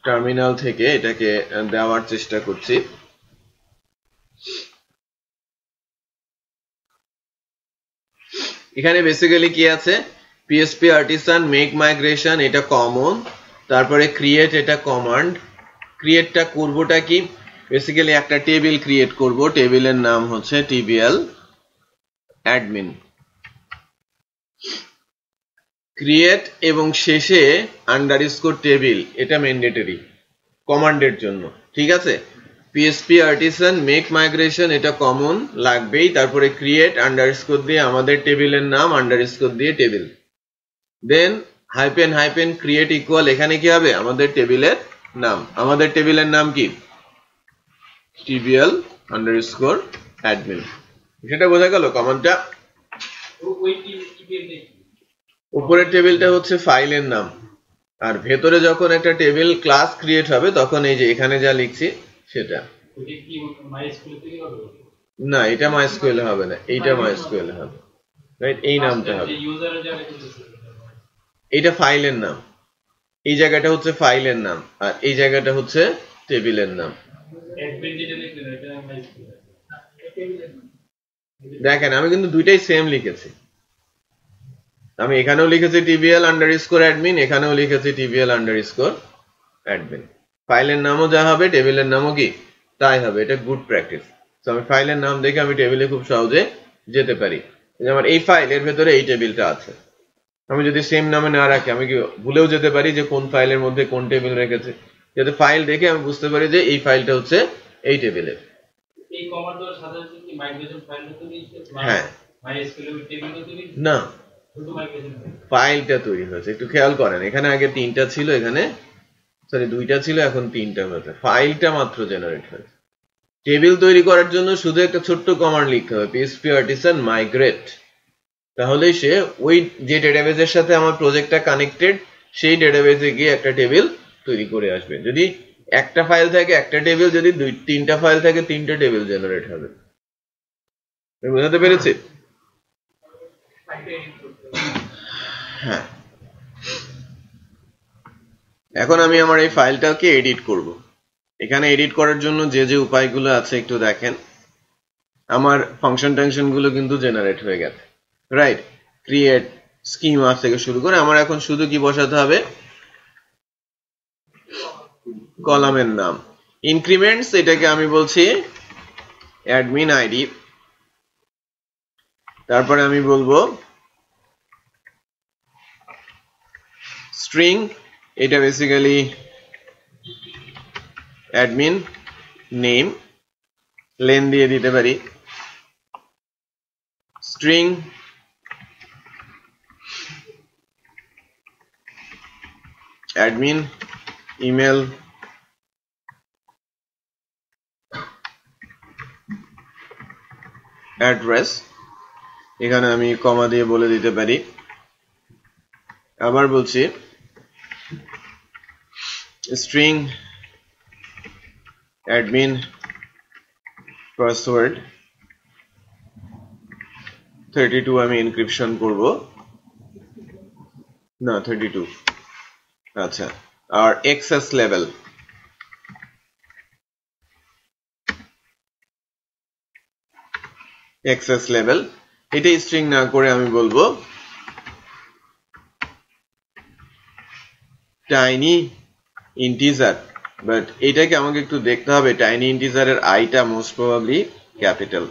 টার্মিনাল থেকে এটাকে দেওয়ার চেষ্টা করছি। এখানে বেসিক্যালি কি আছে? php artisan make migration এটা কমন, তারপরে ক্রিয়েট এটা কমান্ড। ক্রিয়েটটা করবোটা কি? বেসিক্যালি একটা টেবিল ক্রিয়েট করব, টেবিলের নাম হচ্ছে tbl admin। ক্রিয়েট এবং শেষে আন্ডারস্কোর টেবিল, এটা ম্যান্ডেটরি কমান্ডের জন্য, ঠিক আছে? php artisan make migration এটা কমন লাগবেই, তারপরে ক্রিয়েট আন্ডারস্কোর দিয়ে আমাদের টেবিলের নাম, আন্ডারস্কোর দিয়ে টেবিল, দেন হাইপেন হাইপেন ক্রিয়েট ইকুয়াল, এখানে কি হবে? আমাদের টেবিলের নাম। আমাদের টেবিলের নাম কি? tbl_admin। সেটা বোঝা গেল কমান্ডটা? ওই টেবিল নেই উপরের টেবিলটা হচ্ছে ফাইলের নাম, আর ভেতরে যখন একটা টেবিল ক্লাস ক্রিয়েট হবে তখন এই যে এখানে যা লিখছি সেটা। ওটা কি মাইস্কুল থেকে হবে? না, এটা মাইস্কুয়েল হবে না, এইটা মাইস্কুয়েল হবে, রাইট? এই নামটা হবে, ইউজারের জায়গায় করতেছে এইটা ফাইলের নাম, এই জায়গাটা হচ্ছে ফাইলের নাম, আর এই জায়গাটা হচ্ছে টেবিলের নাম। অ্যাডমিন যেটা লিখলেন এটা মাইস্কুল টেবিলের নাম। দেখেন আমি কিন্তু দুইটাই সেম লিখেছি, আমি এখানেও লিখেছি tbl_admin, এখানেও লিখেছি tbl_admin। ফাইলের নামও যা হবে টেবিলের নামও কি তাই হবে, এটা গুড প্র্যাকটিস। তো আমি ফাইলের নাম দেখে আমি টেবিলে খুব সহজে যেতে পারি। আমার এই ফাইলের ভেতরে এই টেবিলটা আছে, আমি যদি সেম নামে না রাখি আমি কি ভুলেও যেতে পারি যে কোন ফাইলের মধ্যে কোন টেবিল রেখেছে। যাতে ফাইল দেখে আমি বুঝতে পারি যে এই ফাইলটা হচ্ছে এই টেবিলের। এই কমান্ড সাধারণত কি মাইগ্রেশন ফাইলটা তৈরি হয়? হ্যাঁ, মাইএসকিউএল টেবিল তৈরি না, শুধু মাইগ্রেশন ফাইলটা তৈরি হয়েছে। একটু খেয়াল করেন, এখানে আগে 3টা ছিল, এখানে সরি 2টা ছিল, এখন 3টা হয়েছে, ফাইলটা মাত্র জেনারেট হয়েছে। টেবিল তৈরি করার জন্য শুধু একটা ছোট্ট কমান্ড লিখতে হবে, php artisan migrate, তাহলে সে ওই যে ডেটাবেজের সাথে আমার প্রজেক্টটা কানেক্টেড সেই ডেটাবেজে গিয়ে একটা টেবিল তৈরি করে আসবে। যদি একটা ফাইল থাকে একটা টেবিল, যদি 3টা ফাইল থাকে 3টা টেবিল জেনারেট হবে। বুঝতে পেরেছি? হ্যাঁ, এখন আমি আমার এই ফাইলটাকে এডিট করব। এখানে এডিট করার জন্য যে যে উপায়গুলো আছে একটু দেখেন। আমার ফাংশন টাংশন গুলো কিন্তু জেনারেট হয়ে গেছে, রাইট? ক্রিয়েট স্কিমা থেকে শুরু করে আমার এখন শুধু কি বসাতে হবে, কলামের নাম। ইনক্রিমেন্টস এটাকে আমি বলছি অ্যাডমিন আইডি, তারপরে আমি বলবো স্ট্রিং, এটা বেসিক্যালি অ্যাডমিন নেম, লেন দিয়ে দিতে পারি, স্ট্রিং অ্যাডমিন ইমেল অ্যাড্রেস, এখানে আমি কমা দিয়ে বলে দিতে পারি। আবার বলছি স্ট্রিং অ্যাডমিন পাসওয়ার্ড 32 আমি এনক্রিপশন করব, না 32, আচ্ছা। আর এক্সেস লেভেল, এক্সেস লেভেল এটা স্ট্রিং না করে আমি বলবো টাইনি ইন্টিজার, বাট এটাকে আমাকে একটু দেখতে হবে টাইনি ইন্টিজারের আইটা মোস্ট প্রবাবলি ক্যাপিটাল।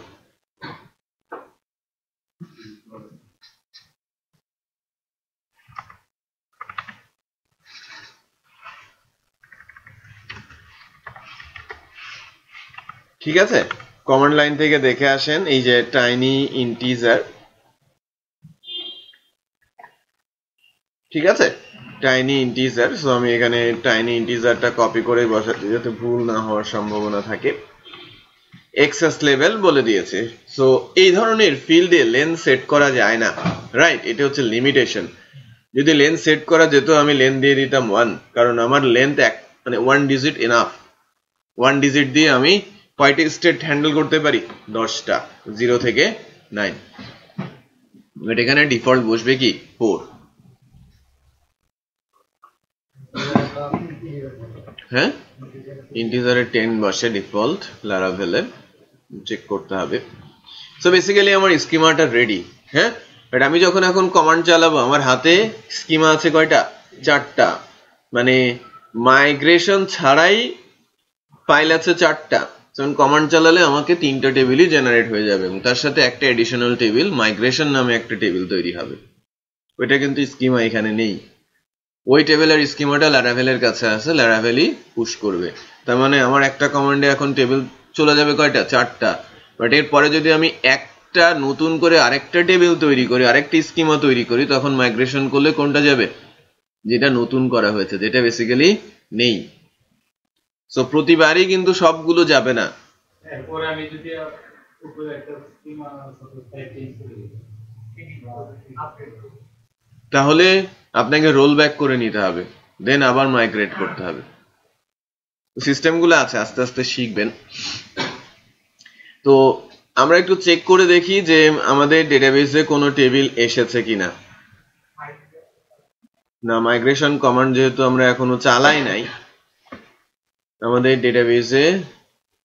ঠিক আছে, কমান্ড লাইন থেকে দেখে আসেন, এই যে টাইনি ইন্টিজার, ঠিক আছে, টাইনি ইন্টিজার। সো আমি এখানে টাইনি ইন্টিজারটা কপি করে বসাচ্ছি যাতে ভুল না হওয়ার সম্ভাবনা থাকে। এক্সেস লেভেল বলে দিয়েছে। সো এই ধরনের ফিল্ডে লেন সেট করা যায় না, রাইট? এটা হচ্ছে লিমিটেশন। যদি লেন সেট করা যেত আমি লেন দিয়ে দিতাম 1, কারণ আমার লেন্থ মানে 1 ডিজিট এনাফ। 1 ডিজিট দিয়ে আমি কয়টা স্টেট হ্যান্ডেল করতে পারি? 10টা, 0 থেকে 9। বাট এখানে ডিফল্ট বসবে কি 4। হ্যাঁ, ইন্টিজারে 10 বসে ডিফল্ট, লারাভেলে চেক করতে হবে। সো বেসিক্যালি আমার স্কিমাটা রেডি। হ্যাঁ, বাট আমি যখন এখন কমান্ড চালাবো আমার হাতে স্কিমা আছে কয়টা? 4টা, মানে মাইগ্রেশন ছাড়াই ফাইল আছে 4টা। যখন কমান্ড চালালে আমাকে 3টা টেবিলই জেনারেট হয়ে যাবে এবং তার সাথে একটা এডিশনাল টেবিল মাইগ্রেশন নামে একটা টেবিল তৈরি হবে। ওইটা কিন্তু স্কিমা এখানে নেই। ওই টেবিলের স্কিমাটা ল্যারাভেলের কাছে আছে, ল্যারাভেলই পুশ করবে। তার মানে আমার একটা কমান্ডে এখন টেবিল চলে যাবে কয়টা? 4টা। বাট এরপরে যদি আমি একটা নতুন করে আরেকটা টেবিল তৈরি করি, আরেকটা স্কিমা তৈরি করি, তখন মাইগ্রেশন করলে কোনটা যাবে? যেটা নতুন করা হয়েছে, যেটা বেসিক্যালি নেই। সো প্রতিবারই কিন্তু সবগুলো যাবে না। এরপরে আমি যদি উপরে একটা স্কিমা সাপোজ টাইপ চেঞ্জ করি তাহলে আপনাকে রোল ব্যাক করে নিতে হবে, দেন আবার মাইগ্রেট করতে হবে। সিস্টেমগুলো আছে, আস্তে আস্তে শিখবেন। তো আমরা একটু চেক করে দেখি যে আমাদের ডেটাবেসে কোনো টেবিল এসেছে কিনা। না, মাইগ্রেশন কমান্ড যেহেতু আমরা এখনো চালাই নাই, আমাদের ডেটাবেসে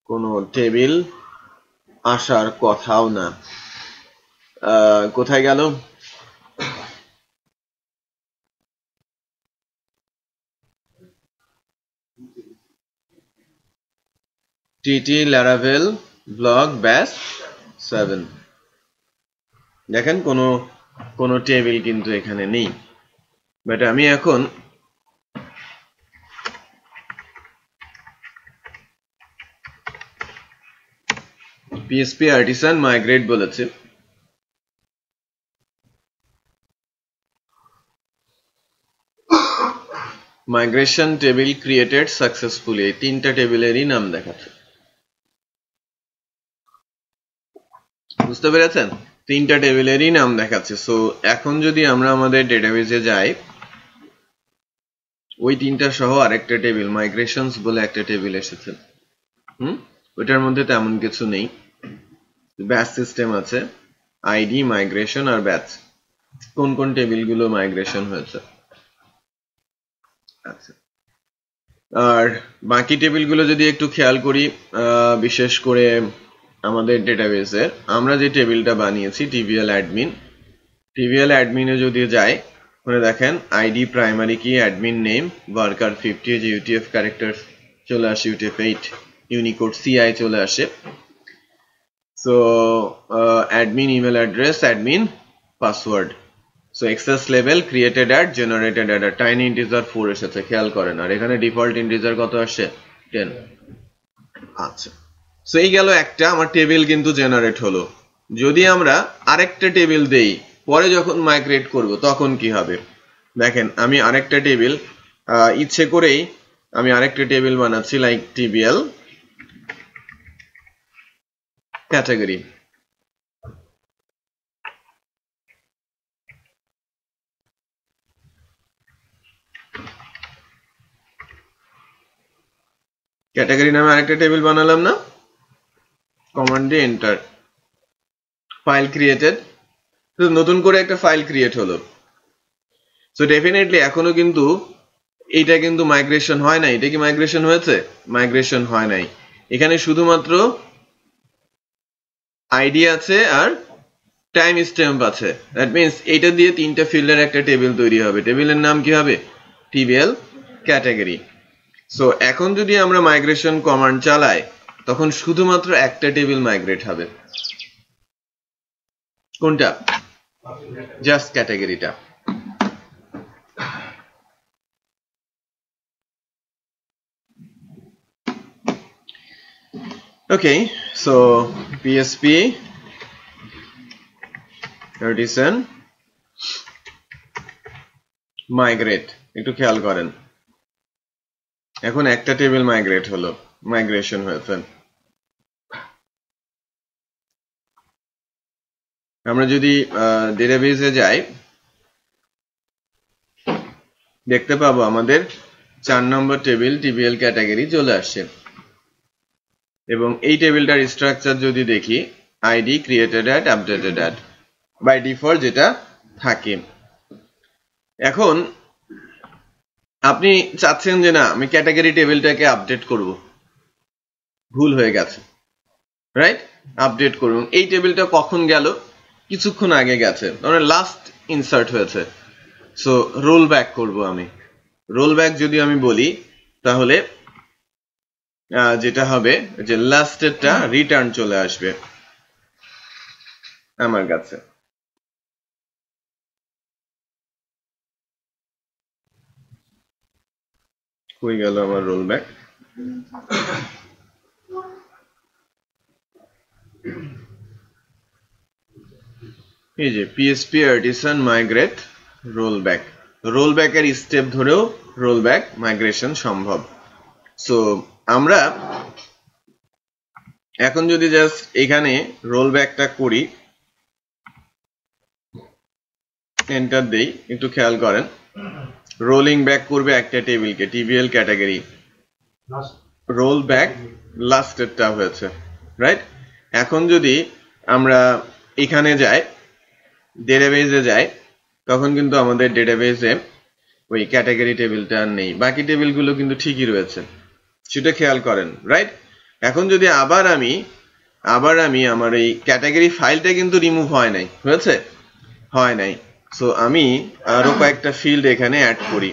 কোনো টেবিল আসার কথাও না। কোথায় গেল? TT Laravel ব্লগ ব্যাস 7, দেখেন কোনো টেবিল কিন্তু এখানে নেই। বাট আমি এখন PHP Artisan migrate বলেছে, মাইগ্রেশন টেবিল ক্রিয়েটেড সাকসেসফুলি, এই তিনটা টেবিলেরই নাম দেখাচ্ছে। বুঝতে পেরেছেন? তিনটা টেবিলেরই নাম দেখাচ্ছে। সো এখন যদি আমরা আমাদের ডেটাবেসে যাই, ওই তিনটা সহ আরেকটা টেবিল মাইগ্রেশনস বলে একটা টেবিল এসেছে। ওইটার মধ্যে তেমন কিছু নেই। ব্যাচ সিস্টেম আছে, আইডি, মাইগ্রেশন আর ব্যাচ। কোন কোন টেবিলগুলো মাইগ্রেশন হয়েছে। আচ্ছা, আর বাকি টেবিলগুলো যদি একটু খেয়াল করি, বিশেষ করে আমাদের ডেটাবেসে আমরা যে টেবিলটা বানিয়েছি টিভিএল অ্যাডমিন, টিভিএল অ্যাডমিনে যদি যাই, ওখানে দেখেন আইডি, প্রাইমারি কি, অ্যাডমিন নেম, ওয়ার্কার 50, যে ইউটিএফ ক্যারেক্টার চলে আসে, UTF-8, ইউনিকোড CI চলে আসে। So admin email address, admin password. So access level created at, generated at, tiny integer 4 এসেছে, খেয়াল করেন। আর এখানে ডিফল্ট ইন্টিজার কত আসে? 10। আচ্ছা, সো এই গেল একটা, আমার টেবিল কিন্তু জেনারেট হলো। যদি আমরা আরেকটা টেবিল দেই, পরে যখন মাইগ্রেট করব তখন কি হবে? দেখেন, আমি আরেকটা টেবিল ইচ্ছে করেই আমি আরেকটা টেবিল বানাচ্ছি, লাইক টিবিএল ক্যাটাগরি। ক্যাটাগরি নামে আরেকটা টেবিল বানালাম না? কমান্ড দিয়ে এন্টার, ফাইল ক্রিয়েটেড, নতুন করে একটা ফাইল ক্রিয়েট হলো। সো ডেফিনেটলি এখনো কিন্তু এইটা কিন্তু মাইগ্রেশন হয় নাই। এটা কি মাইগ্রেশন হয়েছে? মাইগ্রেশন হয় নাই। এখানে শুধুমাত্র আইডি আছে আর টাইম স্ট্যাম্প আছে। দ্যাট মিন্স এইটা দিয়ে তিনটা ফিল্ডের একটা টেবিল তৈরি হবে। টেবিলের নাম কি হবে? TBL category. সো এখন যদি আমরা মাইগ্রেশন কমান্ড চালাই, তখন শুধুমাত্র একটা টেবিল মাইগ্রেট হবে। কোনটা? Just ক্যাটাগরিটা। Okay, so PHP Artisan migrate, একটু খেয়াল করেন, এখন একটা টেবিল মাইগ্রেট হলো, মাইগ্রেশন হয়েছে। আমরা যদি ডেটাবেসে যাই, দেখতে পাবো আমাদের 4 নম্বর টেবিল টিবিএল ক্যাটাগরি চলে আসছে। এবং এই টেবিলটার স্ট্রাকচার যদি দেখি, ID, created at, updated at, by default যেটা থাকে। এখন আপনি চাচ্ছেন যে না, আমি ক্যাটাগরি টেবিলটাকে আপডেট করব, ভুল হয়ে গেছে, রাইট? আপডেট করুন। এই টেবিলটা কখন গেল? কিছুক্ষণ আগে গেছে, মানে লাস্ট ইনসার্ট হয়েছে। সো রোল ব্যাক করব আমি। রোল ব্যাক যদি আমি বলি, তাহলে যেটা হবে যে লাস্টেরটা রিটার্ন চলে আসবে আমার কাছে। কই গেল আমার রোল ব্যাক? এই যে PHP Artisan migrate roll back, roll ব্যাকের স্টেপ ধরেও রোল ব্যাক মাইগ্রেশন সম্ভব। সো আমরা এখন যদি জাস্ট এখানে রোল ব্যাকটা করি, এন্টার দেই, একটু খেয়াল করেন রোলিং ব্যাক করবে একটা টেবিলকে, টিবিএল ক্যাটাগরি রোল ব্যাক লাস্টেরটা হয়েছে, রাইট? এখন যদি আমরা এখানে যাই, ডেটাবেজে যাই, তখন কিন্তু আমাদের ডেটাবেজে ওই ক্যাটাগরি টেবিলটা আর নেই, বাকি টেবিলগুলো কিন্তু ঠিকই রয়েছে, সেটা খেয়াল করেন, রাইট? এখন যদি আবার আমি আমার এই ক্যাটাগরি ফাইলটা কিন্তু রিমুভ হয় নাই, হয়েছে? হয় নাই। সো আমি আরো কয়েকটা ফিল্ড এখানে অ্যাড করি।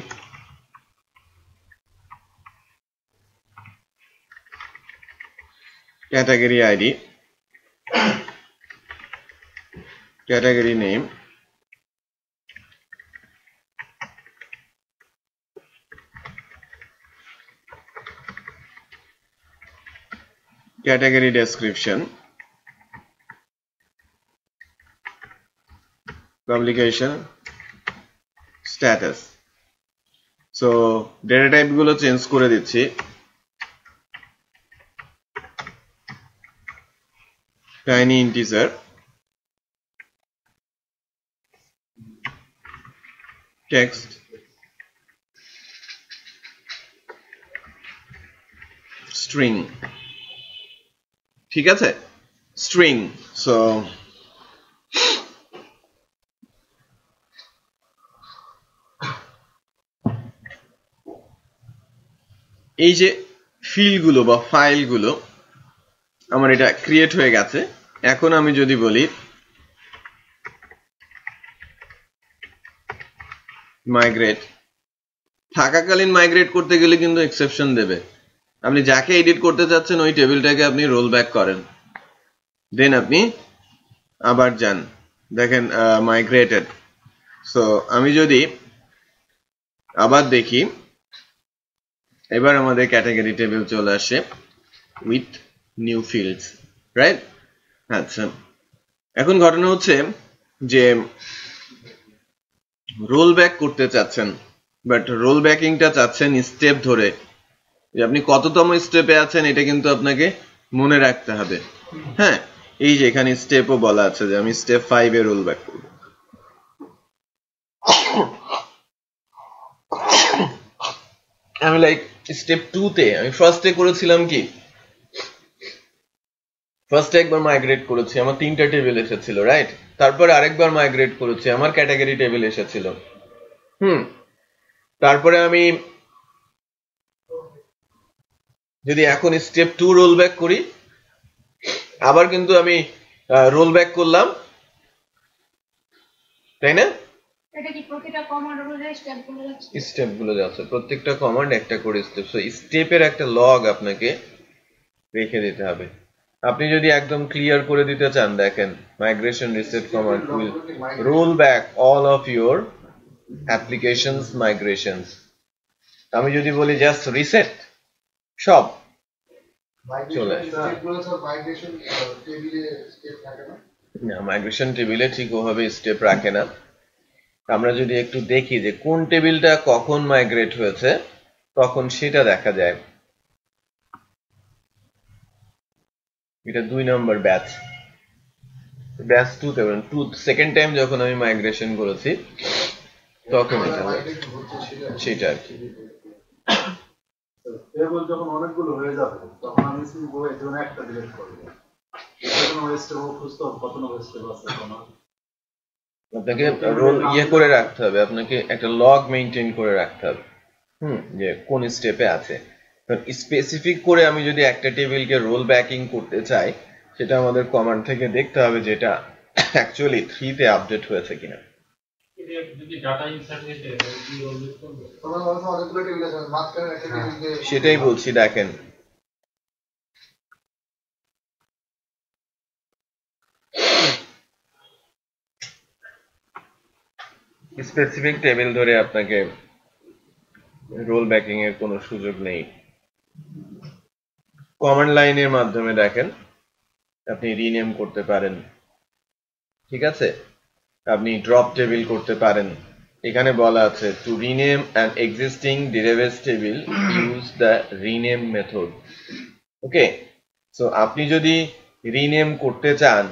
Category ID, category name, category description, publication status. So data type গুলো চেঞ্জ করে দিচ্ছি, tiny integer, text, string, ঠিক আছে? string. So এই যে ফিল্ডগুলো বা ফাইলগুলো আমার এটা ক্রিয়েট হয়ে গেছে। এখন আমি যদি বলি মাইগ্রেট, থাকাকালীন মাইগ্রেট করতে গেলে কিন্তু এক্সেপশন দেবে। আপনি যাকে এডিট করতে চাচ্ছেন ওই টেবিলটাকে আপনি রোল ব্যাক করেন, দেন আপনি আবার যান, দেখেন মাইগ্রেটেড। সো আমি যদি আবার দেখি, এবার আমাদের ক্যাটাগরি টেবিল চলে আসে উইথ নিউ ফিল্ডস, রাইট? আচ্ছা, এখন ঘটনা হচ্ছে যে রোল ব্যাক করতে চাচ্ছেন, বাট রোল ব্যাকিংটা চাচ্ছেন স্টেপ ধরে, যে আপনি কততম স্টেপে আছেন এটা কিন্তু আপনাকে মনে রাখতে হবে। হ্যাঁ, এই যে এখানে স্টেপও বলা আছে যে আমি স্টেপ 5 এ রোল ব্যাক করব। আমি লাইক স্টেপ 2 তে আমি ফার্স্টে করেছিলাম কি, ফার্স্টে একবার মাইগ্রেট করেছি, আমার 3টা টেবিল এসেছিল, রাইট? তারপরে আরেকবার মাইগ্রেট করেছি, আমার ক্যাটাগরি টেবিল এসেছিল। তারপরে আমি যদি এখন স্টেপ 2 রোল ব্যাক করি, আবার কিন্তু আমি রোল ব্যাক করলাম, তাই না? এটা কি প্রতিটা কমান্ড অনুযায়ী স্টেপগুলো যাচ্ছে? স্টেপগুলো যাচ্ছে, প্রত্যেকটা কমান্ড একটা করে স্টেপ। সো স্টেপের একটা লগ আপনাকে রেখে দিতে হবে। আপনি যদি একদম ক্লিয়ার করে দিতে চান, দেখেন migration reset command will roll back all of your applications migrations. আমি যদি বলি জাস্ট রিসেট, সব চলে আসে। না, মাইগ্রেশন টেবিলে ঠিক ওভাবে স্টেপ রাখে না। আমরা যদি একটু দেখি যে কোন টেবিলটা কখন মাইগ্রেট হয়েছে, তখন সেটা দেখা যায়। এটা 2 নম্বর ব্যাচ 2 তে, 2 সেকেন্ড টাইম যখন আমি মাইগ্রেশন করেছি তখন এটা সেটা আর কি। টেবিল যখন অনেকগুলো হয়ে যাবে তখন আমি সিম্পল এখানে একটা ডিলিট করব, এখন ওয়েস্টে খুঁজতে হবে কত ওয়েস্টে আছে কোনো। আপনাকে রোল করে রাখতে হবে, আপনাকে একটা লগ মেইনটেইন করে রাখতে হবে, যে কোন স্টেপে আছে। স্পেসিফিক করে আমি যদি একটা টেবিলকে রোল ব্যাকিং করতে চাই, সেটা আমাদের কমান্ড থেকে দেখতে হবে যেটা অ্যাকচুয়ালি 3 তে আপডেট হয়েছে কিনা। যদি ডাটা ইনসার্ট হয়েছে কি রোল ব্যাক করবে? তখন also অনেকগুলো টেবিল আছে, মাঝখানে একটা টেবিলকে সেটাই বলছি, দেখেন স্পেসিফিক টেবিল ধরে আপনাকে রোল ব্যাকিং এর কোনো সুযোগ নেই। কমান্ড লাইনের মাধ্যমে দেখেন আপনি রিনেম করতে পারেন, ঠিক আছে? আপনি ড্রপ টেবিল করতে পারেন। এখানে বলা আছে to rename an existing database table use the rename method. Okay, so আপনি যদি রিনেম করতে চান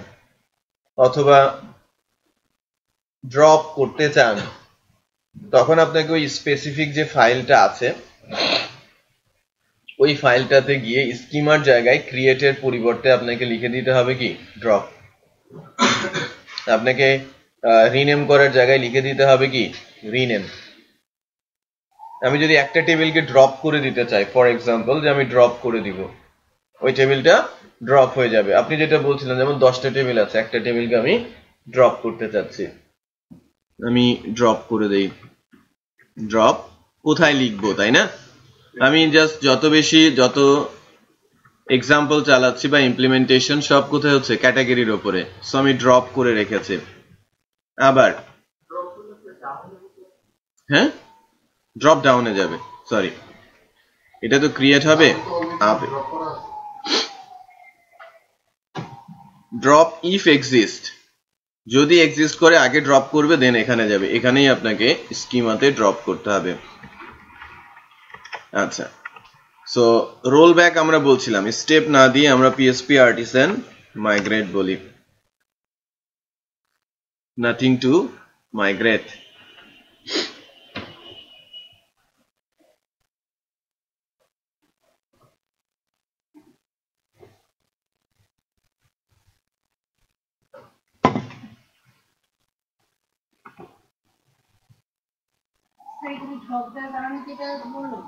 অথবা ড্রপ করতে চান তখন আপনাকে ওই স্পেসিফিক যে ফাইলটা আছে ওই ফাইলটাতে গিয়ে স্কিমার জায়গায় ক্রিয়েটের পরিবর্তে আপনাকে লিখে দিতে হবে কি ড্রপ। আপনাকে রিনেম করার জায়গায় লিখে দিতে হবে কি রিনেম। আমি যদি একটা টেবিলকে ড্রপ করে দিতে চাই, ফর এক্সাম্পল যে আমি ড্রপ করে দিব, ওই টেবিলটা ড্রপ হয়ে যাবে। আপনি যেটা বলছিলেন যেমন 10টা টেবিল আছে, একটা টেবিলকে আমি ড্রপ করতে চাচ্ছি, আমি ড্রপ করে দেই। ড্রপ কোথায় লিখবো, তাই না? আমি জাস্ট যত এক্সাম্পল চালাচ্ছি বা ইমপ্লিমেন্টেশন সব কোথায় হচ্ছে ক্যাটাগরির উপরে, সো আমি ড্রপ করে রেখেছি। আবার হ্যাঁ ড্রপ ডাউনে যাবে, সরি এটা তো ক্রিয়েট হবে আপে। ড্রপ ইফ এক্সিস্ট, যদি এক্সিস্ট করে আগে ড্রপ করবে দেন এখানে যাবে, এখানেই আপনাকে স্কিমাতে ড্রপ করতে হবে। আচ্ছা, সো রোল ব্যাক আমরা বলছিলাম, স্টেপ না দিয়ে আমরা পিএসপি আর্টিসান মাইগ্রেট বলি, নাথিং টু মাইগ্রেট। তুমি ড্রপ দেওয়ার কারণে যেটা বললো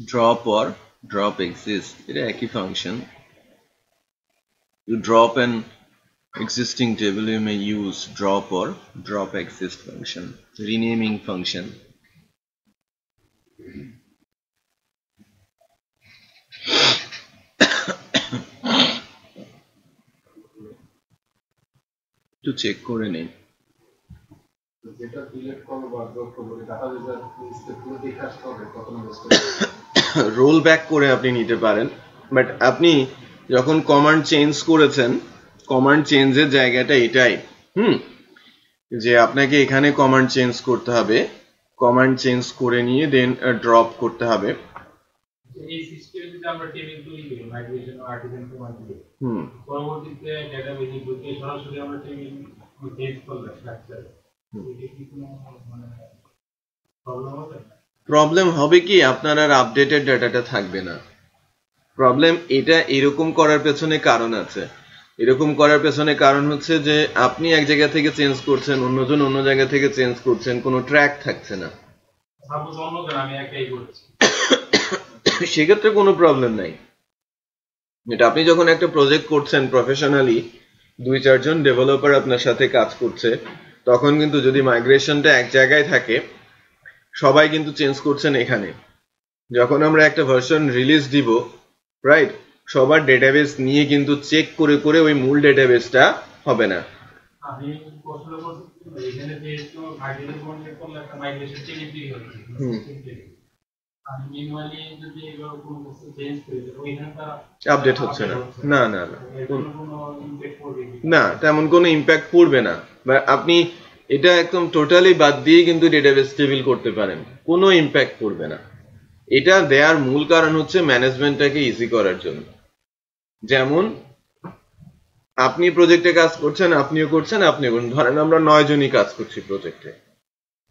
Drop or drop exists, এটা একই function. You drop an existing table, you may use drop or drop exist function, renaming function. একটু চেক করে নেই। যেটা ডিলিট করবো বা ড্রপ করবো ডাটাবেজের লিস্টে পুরো দেখে আসতে হবে কত ইনভেস্ট রোল ব্যাক করে আপনি নিতে পারেন, বাট আপনি যখন কমান্ড চেঞ্জ করেছেন, কমান্ড চেঞ্জের জায়গাটা এটাই যে আপনাকে এখানে কমান্ড চেঞ্জ করতে হবে, কমান্ড চেঞ্জ করে নিয়ে দেন ড্রপ করতে হবে। এই সিস্টেমে যদি আমরা টেবিল তৈরি করি মাইগ্রেশন আর্টিসান কমান্ড দিয়ে পরবর্তীতে ডেটাবেজে ঢুকে সরাসরি আমরা টেবিল চেঞ্জ করলে স্ট্রাকচার এটা কি কোনো মানে প্রবলেম হবে? প্রবলেম হবে কি, আপনার আর আপডেটেড ডাটাটা থাকবে না। প্রবলেম এটা এরকম করার পেছনে কারণ আছে। এরকম করার পেছনে কারণ হচ্ছে যে আপনি এক জায়গা থেকে চেঞ্জ করছেন, অন্যজন অন্য জায়গা থেকে চেঞ্জ করছেন, কোনো ট্র্যাক থাকছে না। সাপোজ অন্যজন আমি একাই করছি, সেক্ষেত্রে কোনো প্রবলেম নাই। এটা আপনি যখন একটা প্রজেক্ট করছেন প্রফেশনালি, 2-4 জন ডেভেলপার আপনার সাথে কাজ করছে, তখন কিন্তু যদি মাইগ্রেশনটা এক জায়গায় থাকে, সবাই কিন্তু চেঞ্জ করছেন এখানে। যখন আমরা একটা ভার্সন রিলিজ দিব, রাইট, সবার ডেটাবেস নিয়ে কিন্তু চেক করে করে ওই মূল ডেটাবেসটা হবে না। আমি পছন্দ করছি এখানে যেহেতু মাইগ্রেশন করলে একটা মাইগ্রেশন টেবিল তৈরি হচ্ছে, আমি ম্যানুয়ালি যদি এগুলো কোনো কিছু চেঞ্জ করি ওইখানটা আপডেট হচ্ছে না, না না না কোনো ইমপ্যাক্ট পড়বে না, তেমন কোনো ইম্প্যাক্ট পড়বে না। আপনি এটা একদম টোটালি বাদ দিয়ে কিন্তু ডেটাবেস টেবিল করতে পারেন, কোনো ইম্প্যাক্ট পড়বে না। এটা দেওয়ার মূল কারণ হচ্ছে ম্যানেজমেন্টটাকে ইজি করার জন্য। যেমন আপনি প্রজেক্টে কাজ করছেন, আপনিও করছেন, আপনিও করছেন, ধরেন আমরা 9 জনই কাজ করছি প্রজেক্টে,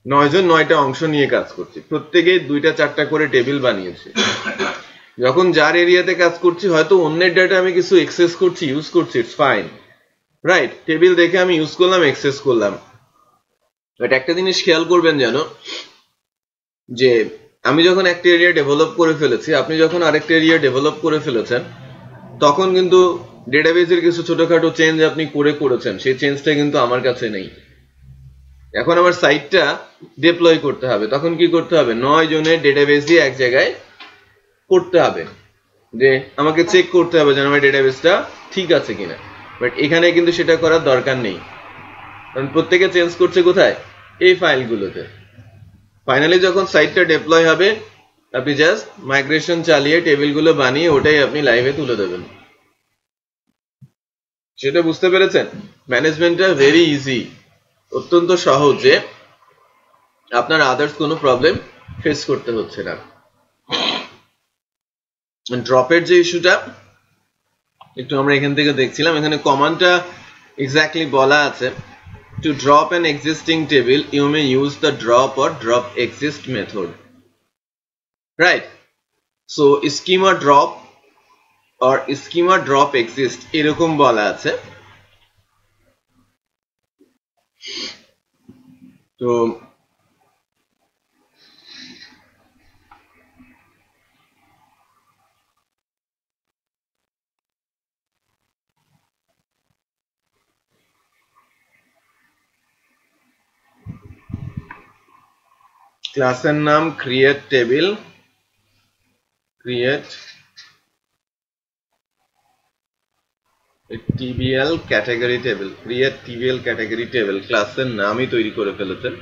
9 জন 9টা অংশ নিয়ে কাজ করছি, প্রত্যেকে 2-4টা করে টেবিল বানিয়েছে। যখন যার এরিয়াতে কাজ করছি, হয়তো অন্যের ডাটা আমি কিছু এক্সেস করছি, ইউজ করছি, ইটস ফাইন, রাইট, টেবিল দেখে আমি ইউজ করলাম, এক্সেস করলাম। বাট একটা জিনিস খেয়াল করবেন যেন, যে আমি যখন একটা এরিয়া ডেভেলপ করে ফেলেছি, আপনি যখন আরেকটা এরিয়া ডেভেলপ করে ফেলেছেন, তখন কিন্তু ডেটাবেসের কিছু ছোটখাটো চেঞ্জ আপনি করেছেন, সেই চেঞ্জটা কিন্তু আমার কাছে নেই। এখন আমার সাইটটা ডিপ্লয় করতে হবে, তখন কি করতে হবে, 9 জনের ডেটাবেসই এক জায়গায় করতে হবে, যে আমাকে চেক করতে হবে যে আমার ডেটাবেসটা ঠিক আছে কিনা। বাট এখানে কিন্তু সেটা করার দরকার নেই, কারণ প্রত্যেকে চেঞ্জ করছে কোথায়, এই ফাইলগুলোতে। ফাইনালি যখন সাইটটা ডিপ্লয় হবে, আপনি জাস্ট মাইগ্রেশন চালিয়ে টেবিলগুলো বানিয়ে ওটাই আপনি লাইভে তুলে দেবেন। সেটা বুঝতে পেরেছেন? ম্যানেজমেন্টটা ভেরি ইজি, অত্যন্ত সহজ, যে আপনার আদার্স কোনো প্রবলেম ফেস করতে হচ্ছে না। ড্রপের যে ইস্যুটা, একটু আমরা এখান থেকে দেখছিলাম, এখানে কমান্ডটা এক্স্যাক্টলি বলা আছে, to drop an existing table you may use the drop or drop exist method, right? So schema drop or schema drop exist এরকম বলা আছে। তো ক্লাসের নাম create table, create tbl category table, create tbl category table ক্লাসের নামই তৈরি করে ফেলেছেন।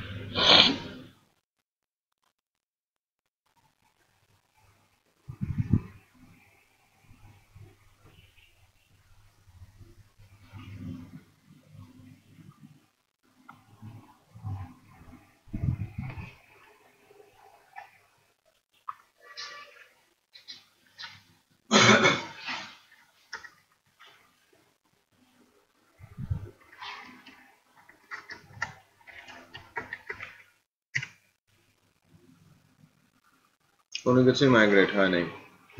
কোনো কিছুই মাইগ্রেট হয় নাই,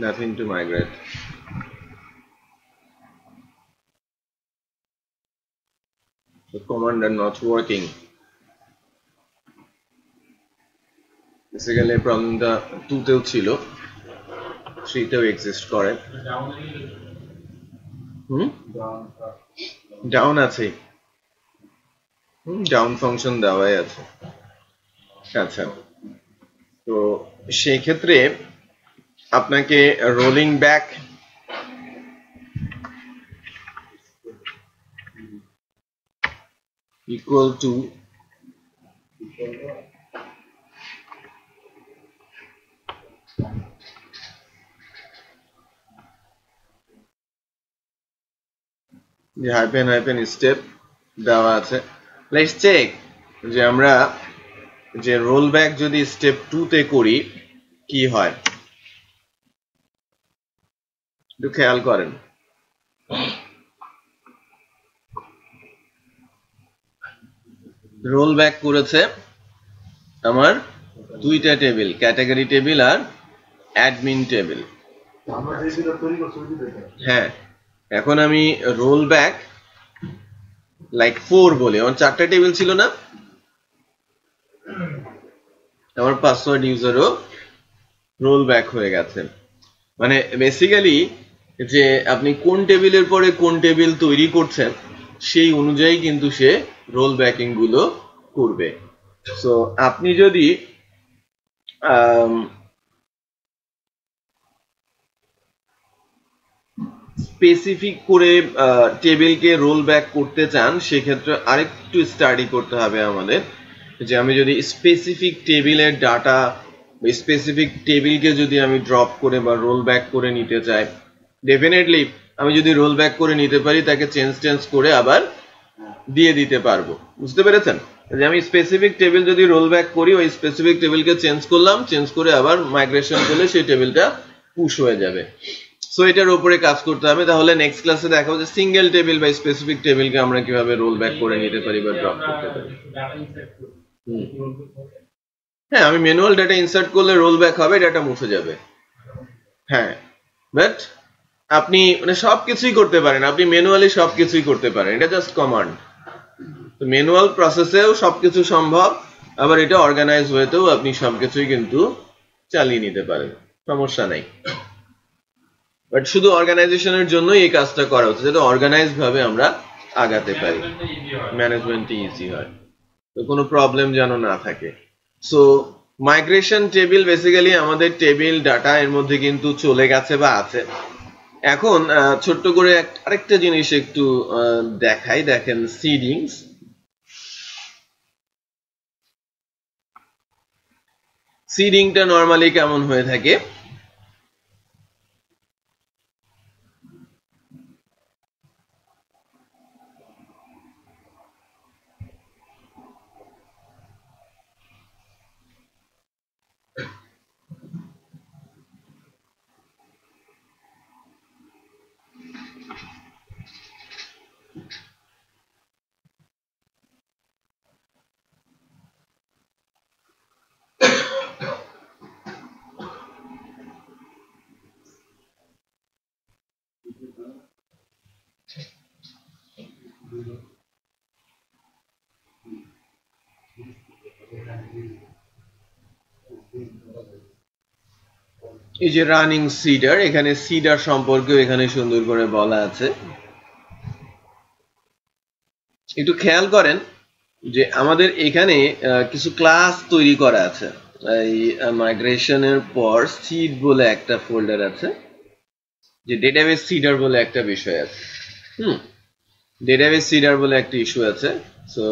nothing to migrate. The command are not working. Basically প্রবলেমটা 2 তেও ছিল, 3 তেও এক্সিস্ট করে। ডাউন আছে, ডাউন ফাংশন দেওয়াই আছে। আচ্ছা, তো সেই ক্ষেত্রে আপনাকে রোলিং ব্যাক ইকুয়াল টু যে হাইপেন হাইপেন স্টেপ দেওয়া আছে। লেটস চেক যে আমরা যে রোল ব্যাক যদি স্টেপ 2 তে করি কি হয়, একটু খেয়াল করেন। রোল ব্যাক করেছে আমার দুইটা টেবিল, ক্যাটাগরি টেবিল আর অ্যাডমিন টেবিল। হ্যাঁ, এখন আমি রোল ব্যাক লাইক 4 বলে, আমার 4টা টেবিল ছিল না, আমার পাসওয়ার্ড ইউজারও রোল ব্যাক হয়ে গেছে। মানে বেসিক্যালি যে আপনি কোন টেবিলের পরে কোন টেবিল তৈরি করছেন সেই অনুযায়ী কিন্তু সে রোল ব্যাকিং গুলো করবে। সো আপনি যদি স্পেসিফিক করে টেবিলকে রোল ব্যাক করতে চান সেক্ষেত্রে আরেকটু স্টাডি করতে হবে আমাদের, যে আমি যদি স্পেসিফিক টেবিলের ডাটা বা স্পেসিফিক টেবিলকে যদি আমি ড্রপ করে বা রোল ব্যাক করে নিতে চাই, ডেফিনেটলি আমি যদি রোল ব্যাক করে নিতে পারি তাকে চেঞ্জ করে আবার দিয়ে দিতে পারবো। বুঝতে পেরেছেন? যে আমি স্পেসিফিক টেবিল যদি রোল ব্যাক করি, ওই স্পেসিফিক টেবিলকে চেঞ্জ করলাম, চেঞ্জ করে আবার মাইগ্রেশন করলে সেই টেবিলটা পুশ হয়ে যাবে। সো এটার উপরে কাজ করতে হবে। তাহলে নেক্সট ক্লাসে দেখাবো যে সিঙ্গেল টেবিল বা স্পেসিফিক টেবিলকে আমরা কিভাবে রোল ব্যাক করে নিতে পারি বা ড্রপ করতে পারি। হ্যাঁ, আমি ম্যানুয়াল ডাটা ইনসার্ট করলে রোল ব্যাক হবে, ডাটা মুছে যাবে। হ্যাঁ, বাট আপনি মানে সবকিছুই করতে পারেন, আপনি ম্যানুয়ালি সবকিছুই করতে পারেন, এটা জাস্ট কমান্ড। তো ম্যানুয়াল প্রসেসেও সবকিছু সম্ভব, আবার এটা অর্গানাইজ ওয়েতেও আপনি সবকিছুই কিন্তু চালিয়ে নিতে পারেন, সমস্যা নাই। বাট শুধু অর্গানাইজেশনের জন্যই এই কাজটা করা হচ্ছে, যাতে অর্গানাইজ ভাবে আমরা আগাতে পারি, ম্যানেজমেন্ট ইজি হয়, তো কোনো প্রবলেম যেন না থাকে। সো মাইগ্রেশন টেবিল বেসিক্যালি আমাদের টেবিল ডাটা এর মধ্যে কিন্তু চলে গেছে বা আছে। এখন ছোট্ট করে আরেকটা জিনিস একটু দেখাই, দেখেন সিডিংস। সিডিংটা নরমালি কেমন হয়ে থাকে, এই যে রানিং সিডার, এখানে সিডার সম্পর্কেও এখানে সুন্দর করে বলা আছে। একটু খেয়াল করেন যে আমাদের এখানে কিছু ক্লাস তৈরি করা আছে। এই মাইগ্রেশনের পর সিড বলে একটা ফোল্ডার আছে, যে ডেটাবেস সিডার বলে একটা বিষয় আছে। ডেটাবেস সিডার বলে একটা ইস্যু আছে। সো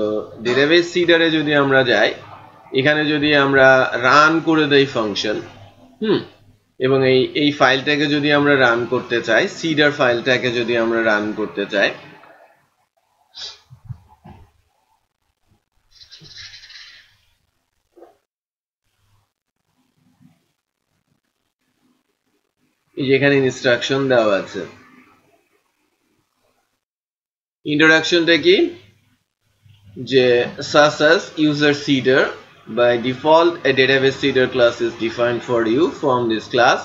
ডেটাবেস সিডারে যদি আমরা যাই, এখানে যদি আমরা রান করে দেই ফাংশন, এবং এই ফাইলটাকে যদি আমরা রান করতে চাই, সিডার ফাইলটাকে যদি আমরা রান করতে চাই, যেখানে ইনস্ট্রাকশন দেওয়া আছে। ইন্ট্রোডাকশনটা কি, যে such as user seeder, by default a database seeder class is defined for you. From this class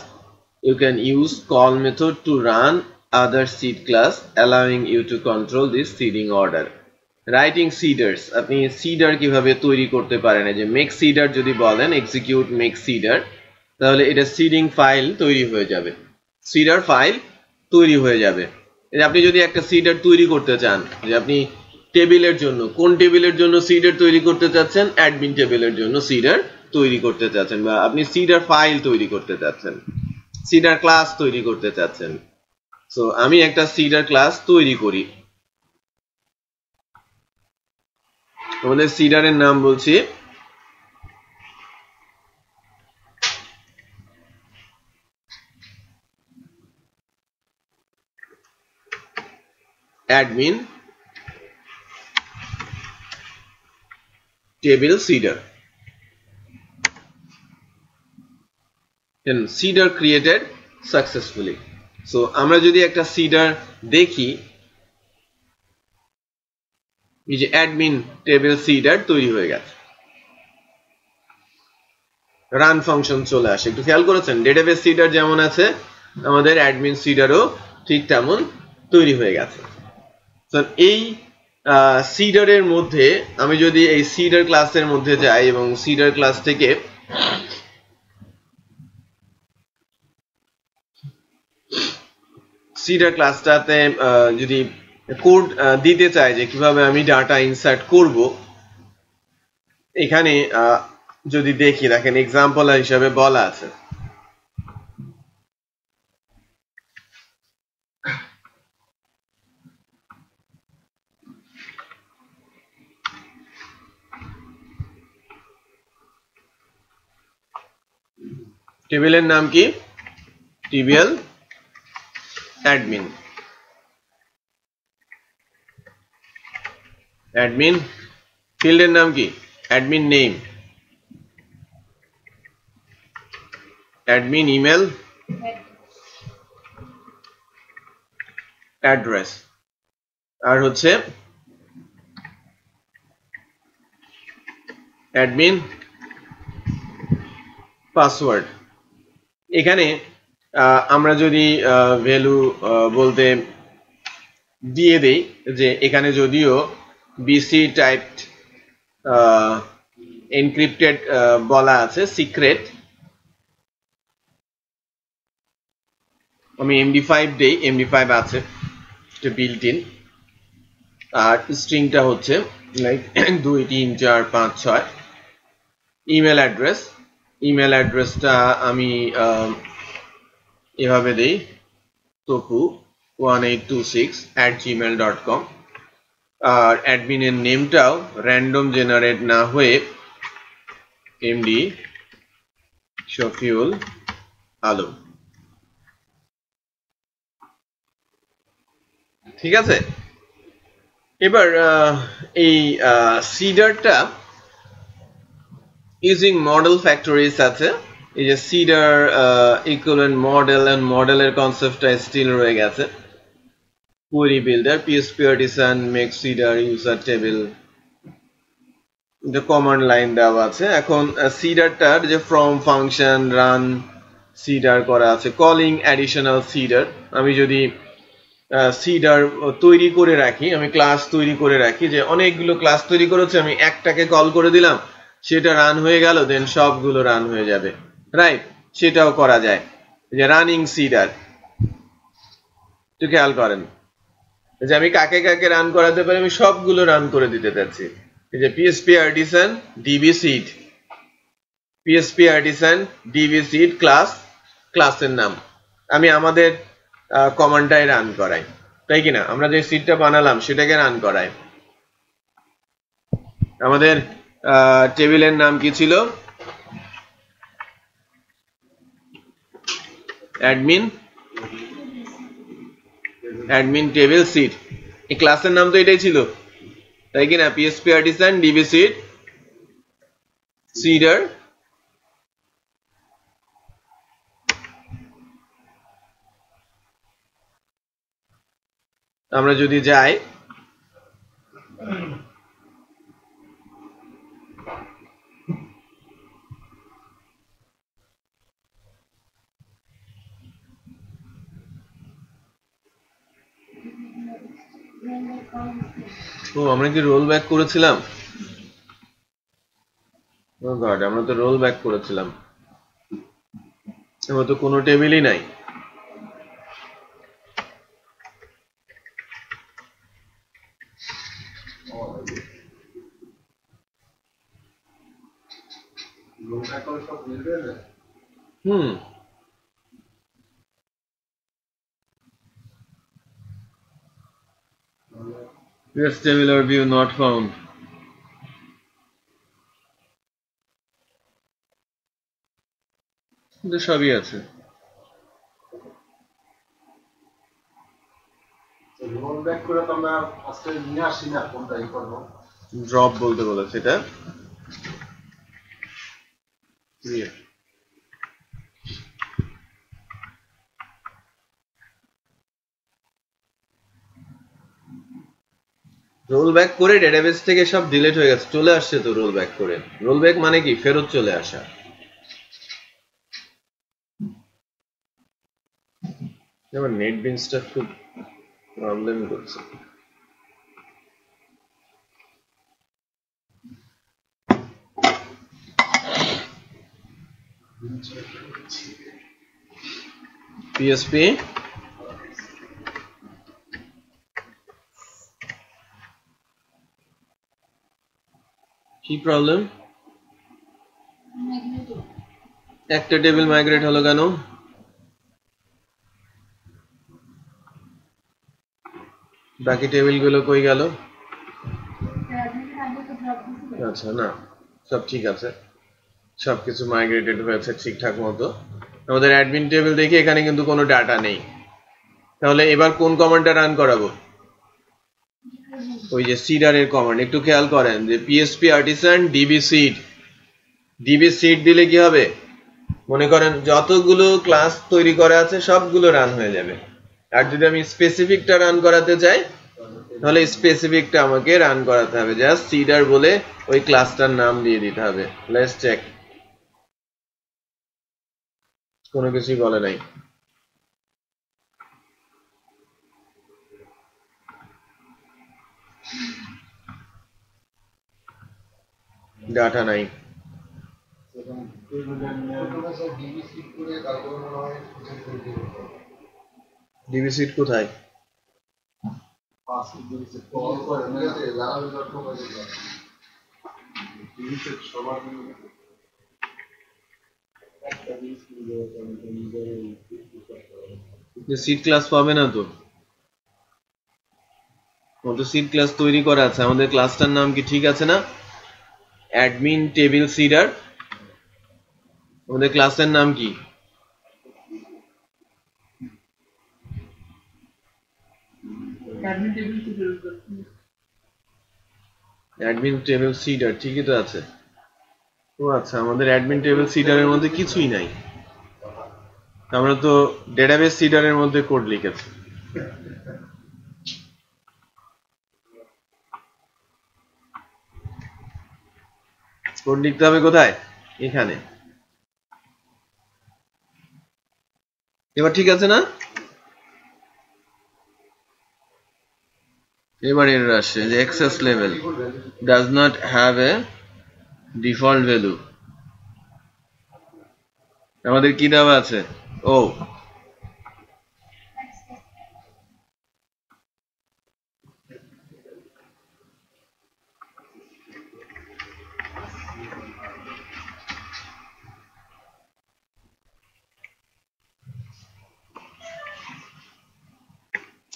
you can use call method to run other seed class, allowing you to control this seeding order. Writing seeders, আপনি seeder কিভাবে তৈরি করতে পারেন, এই যে make seeder যদি বলেন execute make seeder, তাহলে এটা সিডিং ফাইল তৈরি হয়ে যাবে, সিডার ফাইল তৈরি হয়ে যাবে। আপনি যদি একটা সিডার তৈরি করতে চান, যে আপনি টেবিলের জন্য, কোন টেবিলের জন্য সিডার তৈরি করতে চাচ্ছেন, অ্যাডমিন টেবিলের জন্য সিডার তৈরি করতে চাচ্ছেন, বা আপনি সিডার ফাইল তৈরি করতে চাচ্ছেন, সিডার ক্লাস তৈরি করতে চাচ্ছেন। সো আমি একটা সিডার ক্লাস তৈরি করি। আমাদের সিডারের নাম বলছি admin table seeder, and seeder created successfully. So আমরা যদি একটা seeder দেখি, এই যে admin table seeder তৈরি হয়ে গেছে, রান ফাংশন চলে আসে। একটু খেয়াল করেছেন, ডেটাবেস সিডার যেমন আছে, আমাদের অ্যাডমিন সিডারও ঠিক তেমন তৈরি হয়ে গেছে। তো এই সিডারের মধ্যে আমি যদি এই সিডার ক্লাসের মধ্যে যাই এবং সিডার ক্লাস থেকে সিডার ক্লাসটাতে যদি কোড দিতে চাই যে কিভাবে আমি ডাটা ইনসার্ট করব, এখানে যদি দেখি, দেখেন এক্সাম্পল হিসাবে বলা আছে টেবিলের নাম কি, টিবিএল অ্যাডমিন, অ্যাডমিন ফিল্ডের নাম কি, admin name, admin email address, আর হচ্ছে অ্যাডমিন পাসওয়ার্ড। এখানে আমরা যদি ভ্যালু বলতে দিয়ে দেই, যে এখানে যদিও বিসি টাইপড এনক্রিপ্টেড বলা আছে সিক্রেট, আমি MD5 দেই, MD5 আছে, এটা বিল্ট ইন, আর স্ট্রিংটা হচ্ছে লাইক 2 3 4 5 6। ইমেল অ্যাড্রেস, ইমেল অ্যাড্রেসটা আমি এভাবে দেই, topu1826@gmail.com, আর অ্যাডমিনের নেমটাও র্যান্ডম জেনারেট না হয়ে MD শফিউল আলম। ঠিক আছে, এবার এই সিডারটা ইউজিং মডেল ফ্যাক্টরিজ আছে, এই যে সিডার ইকুইভ্যালেন্ট মডেল এন্ড মডেলের কনসেপ্টটা স্টিল রয়ে গেছে। Query builder, PHP artisan, make seeder, user table, এটা কমান্ড লাইন দেওয়া আছে। এখন সিডারটার যে ফ্রম ফাংশন রান সিডার করা আছে, কলিং অ্যাডিশনাল সিডার, আমি যদি সিডার তৈরি করে রাখি, আমি ক্লাস তৈরি করে রাখি, যে অনেকগুলো ক্লাস তৈরি করেছে, আমি একটাকে কল করে দিলাম, সেটা রান হয়ে গেল, দেন সবগুলো রান হয়ে যাবে, রাইট? সেটাও করা যায়, যে রানিং সিডার। একটু খেয়াল করেন যে আমি কাকে কাকে রান করাতে পারি, আমি সবগুলো রান করে দিতে চাচ্ছি। এই যে PSP artisan DB seed, PSP artisan DB seed ক্লাসের নাম আমি আমাদের কমান্ডটাই রান করাই, তাই কিনা? আমরা যে সিডটা বানালাম সেটাকে রান করাই। আমাদের টেবিলের নাম কি ছিল? Admin table seed. এই ক্লাসের নাম তো এটাই ছিল, তাই কিনা? PHP artisan DB seed seeder আমরা যদি যাই, আমরা কি রোল ব্যাক করেছিলাম? ও গড, আমরা তো রোল ব্যাক করেছিলাম, এবার তো কোনো টেবিলই নাই। Yes, tabular view not found. কিন্তু সবই আছে। রোল ব্যাক করে তো আমরা আজকে নিয়ে আসি না, কোনটা ই করবো? ড্রপ বলতে বলেছে এটা। রোল ব্যাক করে ডেটাবেস থেকে সব ডিলিট হয়ে গেছে, চলে আসছে তো রোল ব্যাক করে। রোল ব্যাক মানে কি? ফেরত চলে আসা। এবার নেট বিনসটা খুব প্রবলেম করছে। পিএসপি কি প্রবলেম? একটা টেবিল মাইগ্রেট হলো কেন? বাকি টেবিলগুলো কই গেল? আচ্ছা, না সব ঠিক আছে, সবকিছু মাইগ্রেটেড হয়েছে ঠিকঠাক মতো। আমাদের অ্যাডমিন টেবিল দেখি এখানে কিন্তু কোনো ডাটা নেই, তাহলে এবার কোন কমান্ডটা রান করাবো? ওই যে সিডারের কমান্ড। একটু খেয়াল করেন যে পিএসপি আর্টিসান ডিবি সিড দিলে কি হবে? মনে করেন যতগুলো ক্লাস তৈরি করা আছে সবগুলো রান হয়ে যাবে। আর যদি আমি স্পেসিফিকটা রান করাতে চাই, তাহলে স্পেসিফিকটা আমাকে রান করাতে হবে, জাস্ট সিডার বলে ওই ক্লাসটার নাম দিয়ে দিতে হবে। লেটস চেক, কোনো কিছুই বলে নাই। ডাটা নাই। ডিবি সিড কোথায়? সিড ক্লাস পাবে না তো, সিড ক্লাস তৈরি করা আছে। আমাদের ক্লাসটার নাম কি ঠিক আছে না? Admin table seeder. আমাদের ক্লাসের নাম কি? অ্যাডমিন টেবিল সিডার, ঠিকই তো আছে। ও আচ্ছা, আমাদের অ্যাডমিন টেবিল সিডারের মধ্যে কিছুই নাই। আমরা তো ডেটাবেস সিডারের মধ্যে কোড লিখেছি। কোড লিখতে হবে কোথায়? এখানে। এবার ঠিক আছে না? এবার এরর আসছে যে access level does not have a default value আমাদের কি দেওয়া আছে ও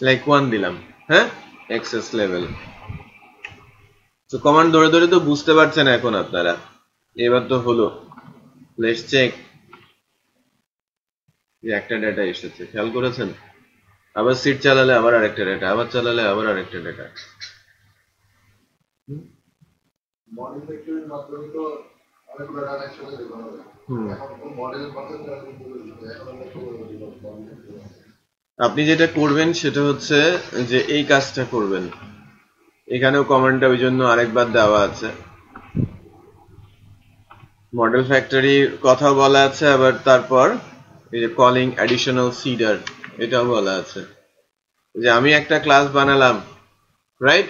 like 1 দিলাম হ্যাঁ access level তো কমান্ড ধরে ধরে তো বুঝতে পারছেন এখন আপনারা এবার তো হলো লেটস চেক যে একটা ডেটা এসেছে খেয়াল করেছেন আবার সিট চালালে আবার আরেকটা ডেটা আবার চালালে আবার আরেকটা ডেটা মডেল ফ্যাক্টরির মাধ্যমে তো অনেকগুলো ডাটা একসাথে দেওয়া হবে এখন মডেল কনসেপ্ট আপনি যেটা করবেন সেটা হচ্ছে যে এই কাজটা করবেন এখানেও কমান্ডটা ওই জন্য আরেকবার দেওয়া আছে মডেল ফ্যাক্টরির কথা বলা আছে আবার তারপর এই যে কলিং অ্যাডিশনাল সিডার এটাও বলা আছে যে আমি একটা ক্লাস বানালাম রাইট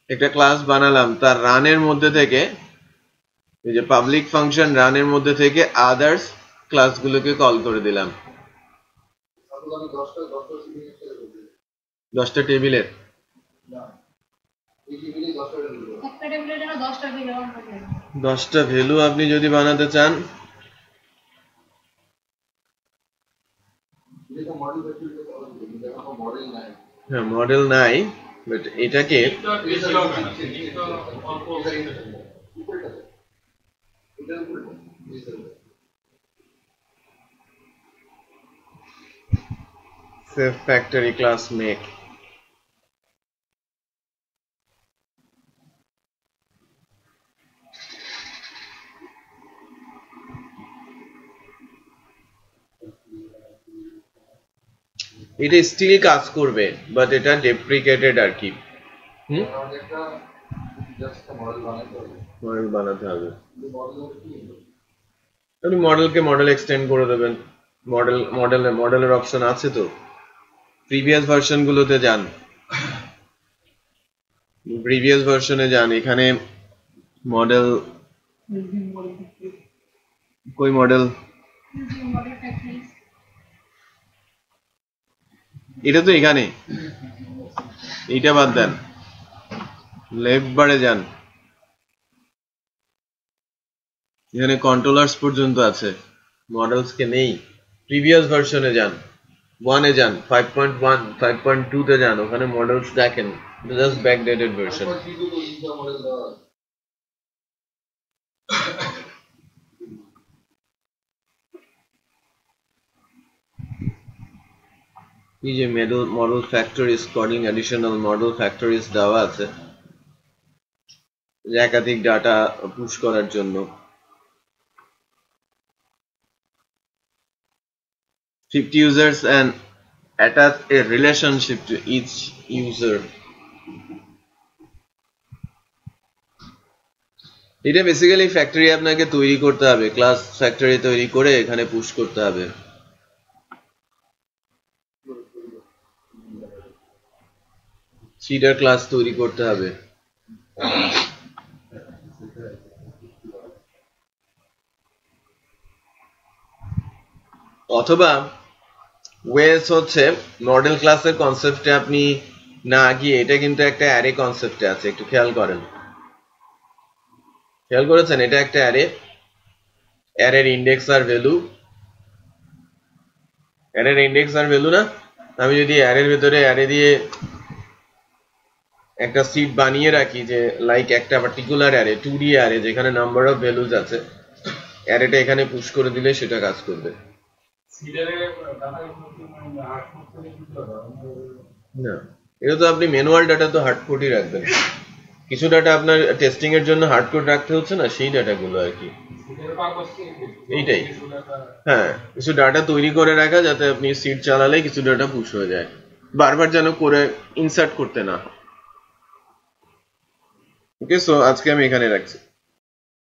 একটা ক্লাস বানালাম তার রানের মধ্যে থেকে এই যে পাবলিক ফাংশন রানের মধ্যে থেকে আদার্স ক্লাসগুলোকে কল করে দিলাম 10টা টেবিলের একটা টেবিলের জন্য 10টা ভ্যালু বানাতে হবে 10টা ভ্যালু আপনি যদি বানাতে চান হ্যাঁ মডেল নাই বাট এটাকে save factory class make এটা স্টিল কাজ করবে বাট এটা ডেপ্রিকেটেড আর কি মডেল বানাতে হবে আপনি মডেলকে মডেল এক্সটেন্ড করে দেবেন মডেলের অপশন আছে তো প্রিভিয়াস ভার্সন গুলোতে যান প্রিভিয়াস ভার্সনে যান এখানে মডেল কই মডেল মডেল ফ্যাক্টরি এটা তো এখানে এইটা বাদ দেন লেফট বারে যান এখানে কন্ট্রোলার্স পর্যন্ত আছে মডেলস কে নেই প্রিভিয়াস ভার্সনে যান 1 এ যান 5.1 5.2 তে যান ওখানে মডেলস দেখেন জাস্ট ব্যাকডেটেড ভার্সন এই যে model factories calling additional model factories দেওয়া আছে একাধিক ডাটা পুশ করার জন্য 50 users and attach a relationship to each user এটা বেসিক্যালি ফ্যাক্টরি আপনাকে তৈরি করতে হবে ক্লাস ফ্যাক্টরি তৈরি করে এখানে পুশ করতে হবে সিডার ক্লাস তৈরি করতে হবে অথবা ওয়েস হচ্ছে মডেল ক্লাসের কনসেপ্টে আপনি না গিয়ে এটা কিন্তু একটা অ্যারে কনসেপ্টে আছে একটু খেয়াল করেছেন এটা একটা অ্যারের ইন্ডেক্স আর ভ্যালু না আমি যদি অ্যারের ভেতরে অ্যারে দিয়ে একটা সিট বানিয়ে রাখি যে লাইক একটা পার্টিকুলার অ্যারে 2D অ্যারে যেখানে নাম্বার অফ ভ্যালুজ আছে অ্যারেটা এখানে পুশ করে দিলে সেটা কাজ করবে না এটা তো আপনি ম্যানুয়াল ডাটা তো হার্ড কোডই রাখবেন কিছু ডাটা আপনার টেস্টিং এর জন্য হার্ড কোড রাখতে হচ্ছে না সেই ডাটাগুলো আর কি এইটাই হ্যাঁ কিছু ডাটা তৈরি করে রাখা যাতে আপনি সিট চালালে কিছু ডাটা পুশ হয়ে যায় বারবার যেন করে ইনসার্ট করতে না ওকে সো আজকে আমি এখানে রাখছি